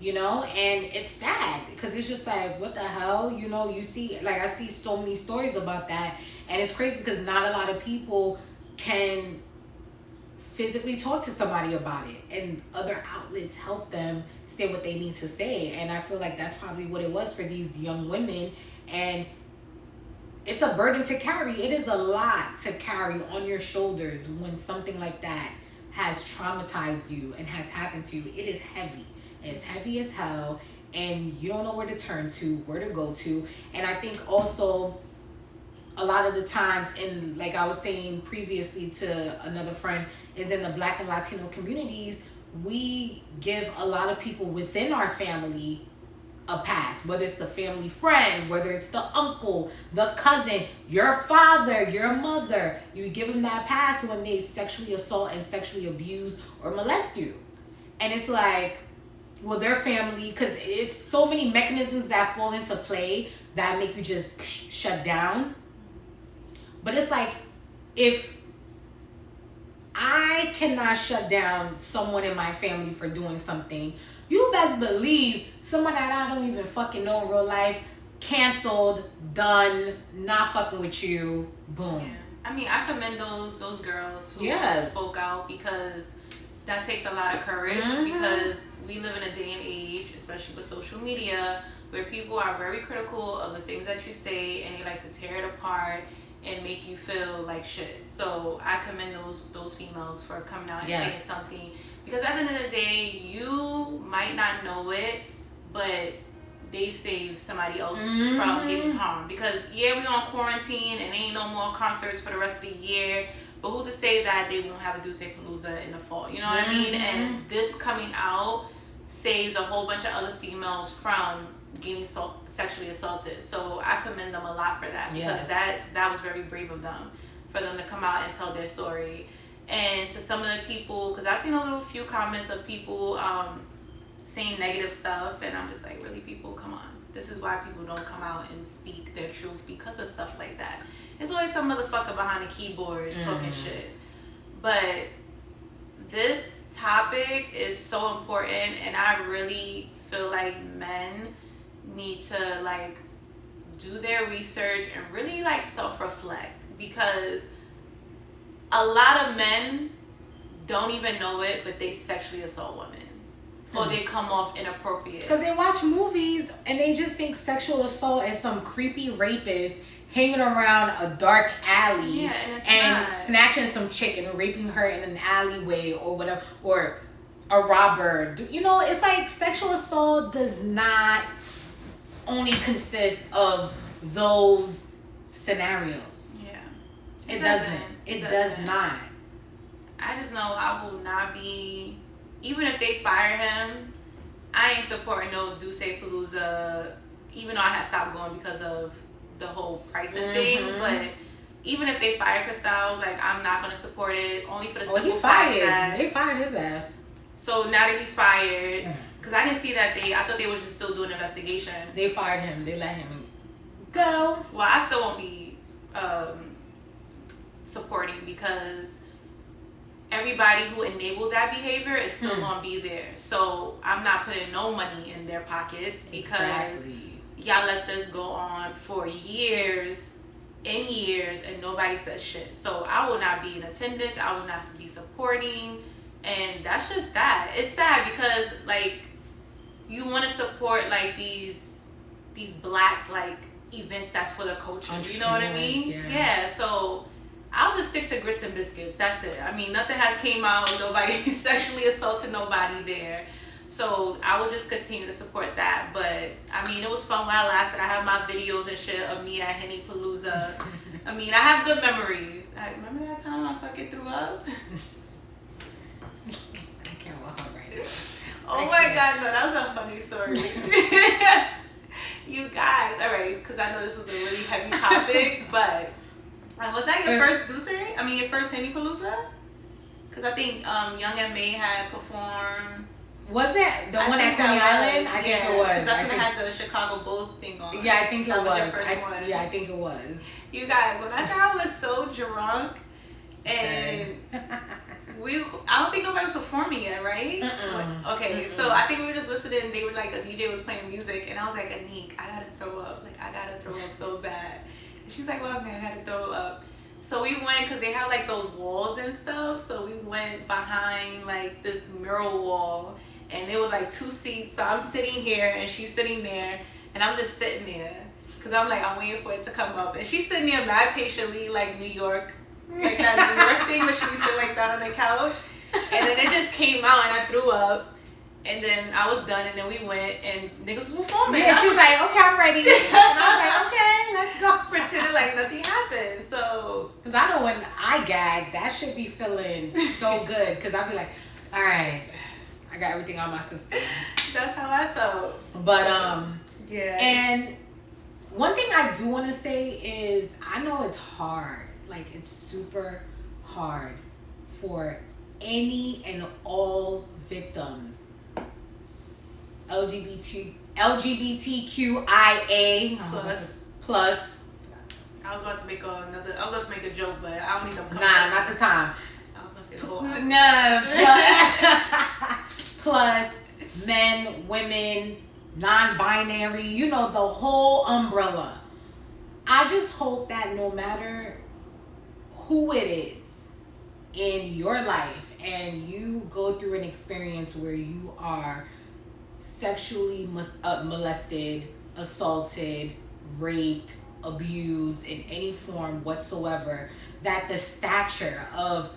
you know, and it's sad because it's just like, what the hell, you know? You see, like, I see so many stories about that, and it's crazy because not a lot of people can physically talk to somebody about it, and other outlets help them say what they need to say. And I feel like that's probably what it was for these young women, and it's a burden to carry. It is a lot to carry on your shoulders when something like that has traumatized you and has happened to you. It is heavy. It's heavy as hell, and you don't know where to turn to, where to go to. And I think also a lot of the times, in, like I was saying previously to another friend, is in the Black and Latino communities, we give a lot of people within our family a pass, whether it's the family friend, whether it's the uncle, the cousin, your father, your mother. You give them that pass when they sexually assault and sexually abuse or molest you. And it's like, well, their family, because it's so many mechanisms that fall into play that make you just shut down. But it's like, if I cannot shut down someone in my family for doing something, you best believe someone that I don't even fucking know in real life, canceled, done, not fucking with you, boom. Yeah. I mean, I commend those girls who spoke out, because that takes a lot of courage, mm-hmm. because we live in a day and age, especially with social media, where people are very critical of the things that you say, and they like to tear it apart and make you feel like shit. So I commend those females for coming out and saying something. Because at the end of the day, you might not know it, but they've saved somebody else mm-hmm. from getting harmed. Because, yeah, we're on quarantine and ain't no more concerts for the rest of the year. But who's to say that they won't have a Duce Palooza in the fall? You know what mm-hmm. I mean? And this coming out saves a whole bunch of other females from getting sexually assaulted. So I commend them a lot for that. Because that was very brave of them, for them to come out and tell their story. And to some of the people, because I've seen a few comments of people saying negative stuff, and I'm just like, really, people, come on. This is why people don't come out and speak their truth, because of stuff like that. There's always some motherfucker behind the keyboard talking shit. But this topic is so important, and I really feel like men need to like do their research and really like self-reflect, because a lot of men don't even know it, but they sexually assault women. Or they come off inappropriate. Because they watch movies and they just think sexual assault is some creepy rapist hanging around a dark alley and snatching some chick and raping her in an alleyway or whatever, or a robber. You know, it's like sexual assault does not only consist of those scenarios. Yeah. It doesn't. It does not. I just know I will not be, even if they fire him, I ain't supporting no Duce Palooza, even though I had stopped going because of the whole pricing thing. But even if they fire Cristals, like, I'm not going to support it, only for the simple fact that they fired his ass. So now that he's fired, because I didn't see that I thought they were just still doing an investigation. They fired him. They let him go. Well, I still won't be supporting, because everybody who enabled that behavior is still gonna be there. So I'm not putting no money in their pockets, because y'all let this go on for years and years and nobody says shit. So I will not be in attendance. I will not be supporting, and that's just sad. It's sad because like you want to support like these black like events that's for the culture. You know what I mean? Yeah. So I'll just stick to grits and biscuits. That's it. I mean, nothing has came out. Nobody sexually assaulted nobody there. So I will just continue to support that. But I mean, it was fun while it lasted. I have my videos and shit of me at Henny Palooza. I mean, I have good memories. Remember that time I fucking threw up? I can't walk out right now. Oh my God, no, that was a funny story. You guys, all right, because I know this was a really heavy topic, but was that your first Duce? I mean, your first Henny Palooza? Because I think Young M.A. had performed. Was it the one at Coney Island? I think it was. Because that's when I had the Chicago Bulls thing on. Yeah, I think it was. Your first one. Yeah, I think it was. You guys, when I said I was so drunk, and I don't think nobody was performing yet, right? Okay, so I think we were just listening. They were like, a DJ was playing music, and I was like, Anik, I gotta throw up. Like, I gotta throw up so bad. And she was like, well, okay, I gotta throw up. So we went, because they have like those walls and stuff. So we went behind like this mural wall, and it was like 2 seats. So I'm sitting here, and she's sitting there, and I'm just sitting there. Because I'm like, I'm waiting for it to come up. And she's sitting there mad patiently, like New York. Like that New York thing where she was sitting like that on the couch. And then it just came out, and I threw up. And then I was done, and then we went, and niggas were performing. Yeah, she was like, okay, I'm ready. And I was like, okay, let's go. Pretending like nothing happened. So, because I know when I gag, that should be feeling so good. Because I'd be like, all right, I got everything on my system. That's how I felt. But, yeah. And one thing I do want to say is, I know it's hard. Like, it's super hard for any and all victims. LGBTQIA plus. I was about to make a joke, but I don't need them. Nah, not the time. I was gonna say the whole. No. Plus men, women, non-binary. You know, the whole umbrella. I just hope that no matter who it is in your life, and you go through an experience where you are sexually molested, assaulted, raped, abused in any form whatsoever, that the stature of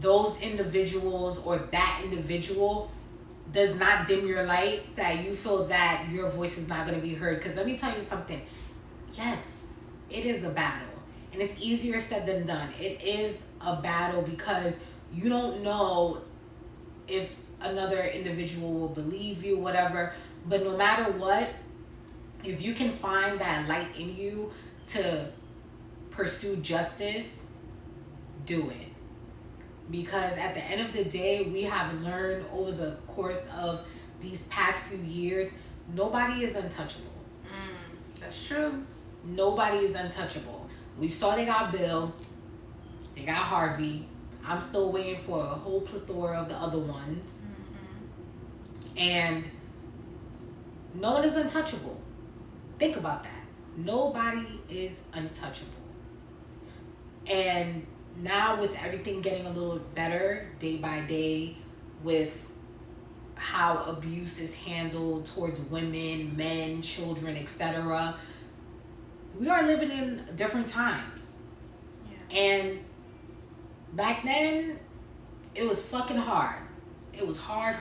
those individuals or that individual does not dim your light, that you feel that your voice is not going to be heard. Because let me tell you something. Yes, it is a battle. And it's easier said than done. It is a battle because you don't know if another individual will believe you, whatever. But no matter what, if you can find that light in you to pursue justice, do it. Because at the end of the day, we have learned over the course of these past few years, nobody is untouchable. That's true. Nobody is untouchable. We saw they got Bill, they got Harvey. I'm still waiting for a whole plethora of the other ones. And no one is untouchable. Think about that. Nobody is untouchable. And now with everything getting a little better day by day, with how abuse is handled towards women, men, children, etc., we are living in different times. Yeah. And back then, it was fucking hard. It was hard.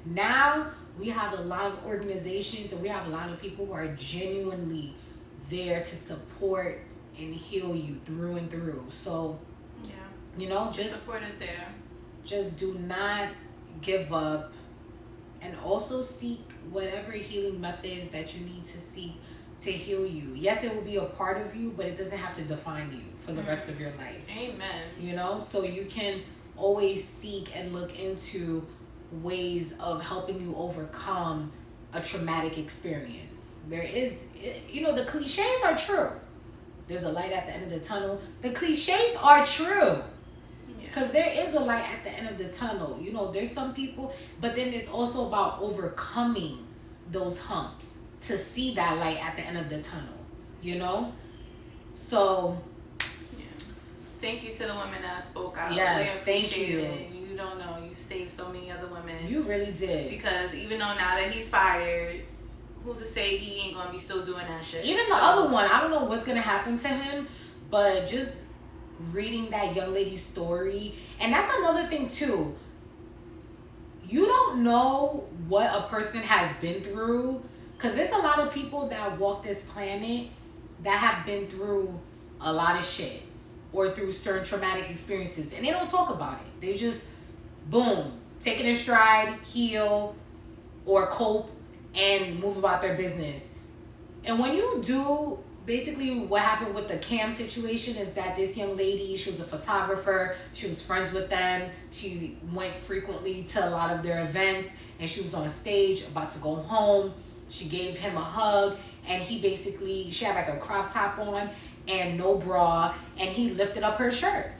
Now, we have a lot of organizations and we have a lot of people who are genuinely there to support and heal you through and through. So, yeah, you know, just support is there. Just do not give up, and also seek whatever healing methods that you need to seek to heal you. Yes, it will be a part of you, but it doesn't have to define you for the rest of your life. Amen. You know, so you can always seek and look into ways of helping you overcome a traumatic experience. There is, you know, the cliches are true. There's a light at the end of the tunnel. The cliches are true. Because there is a light at the end of the tunnel. You know, there's some people, but then it's also about overcoming those humps to see that light at the end of the tunnel, you know? So, yeah. Thank you to the women that spoke out. Yes, thank you. You don't know, you saved so many other women. You really did. Because even though now that he's fired, who's to say he ain't gonna be still doing that shit? Even the other one, I don't know what's gonna happen to him, but just reading that young lady's story, and that's another thing too. You don't know what a person has been through, because there's a lot of people that walk this planet that have been through a lot of shit or through certain traumatic experiences, and they don't talk about it. They just boom, take it in stride, heal, or cope and move about their business. And when you do, basically what happened with the Cam situation is that this young lady, she was a photographer, she was friends with them, she went frequently to a lot of their events, and she was on stage about to go home. She gave him a hug, and she had like a crop top on and no bra, and he lifted up her shirt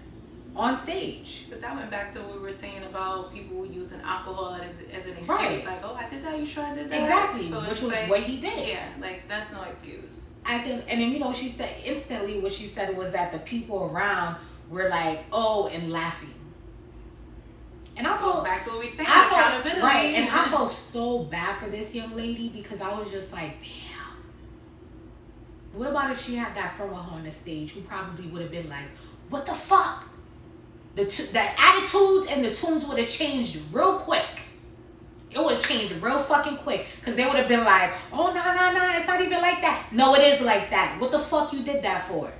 on stage. But that went back to what we were saying about people using alcohol as an excuse. Right. Like, oh, I did that, you sure I did that? Exactly, so which was like, what he did. Yeah, like, that's no excuse. I think, and then, you know, she said instantly what she said was that the people around were like, oh, and laughing. And I felt back to what we said, accountability. Right, and I felt so bad for this young lady, because I was just like, damn. What about if she had that friend with her on the stage who probably would have been like, what the fuck? The attitudes and the tunes would have changed real quick. It would have changed real fucking quick, because they would have been like, oh, no, it's not even like that. No, it is like that. What the fuck you did that for?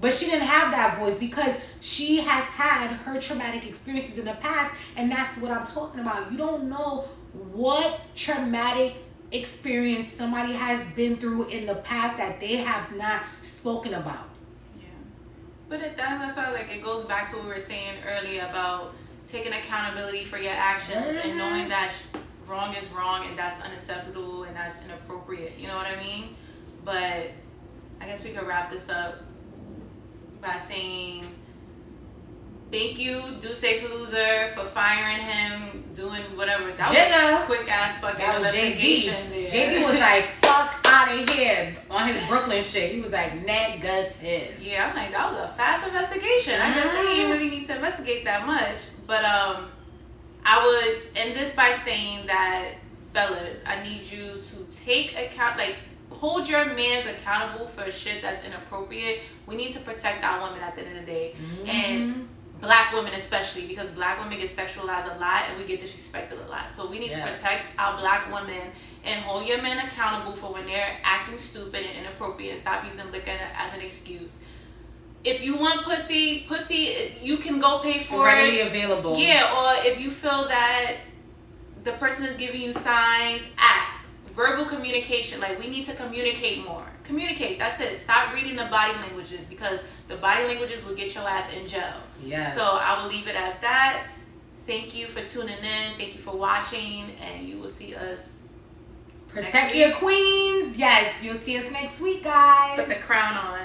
But she didn't have that voice because she has had her traumatic experiences in the past, and that's what I'm talking about. You don't know what traumatic experience somebody has been through in the past that they have not spoken about. Yeah. But that's why, like, it goes back to what we were saying earlier about taking accountability for your actions and knowing that wrong is wrong and that's unacceptable and that's inappropriate. You know what I mean? But I guess we could wrap this up by saying thank you, Duce Palooza, for firing him, doing whatever. That was a quick ass fucking investigation. Jay-Z was like, fuck out of here on his Brooklyn shit. He was like, negative. Yeah, I'm like, that was a fast investigation. I guess they didn't really need to investigate that much. But I would end this by saying that, fellas, I need you to take account, like, hold your mans accountable for shit that's inappropriate. We need to protect our women at the end of the day. And Black women especially, because Black women get sexualized a lot and we get disrespected a lot. So we need to protect our Black women and hold your men accountable for when they're acting stupid and inappropriate, and stop using liquor as an excuse. If you want pussy, you can go pay for it. Readily available. Yeah, or if you feel that the person is giving you signs, act. Verbal communication, like, we need to communicate more. Communicate, that's it. Stop reading the body languages, because the body languages will get your ass in jail. Yes. So I will leave it as that. Thank you for tuning in. Thank you for watching, and you will see us. Protect your queens. Yes, you'll see us next week, guys. Put the crown on.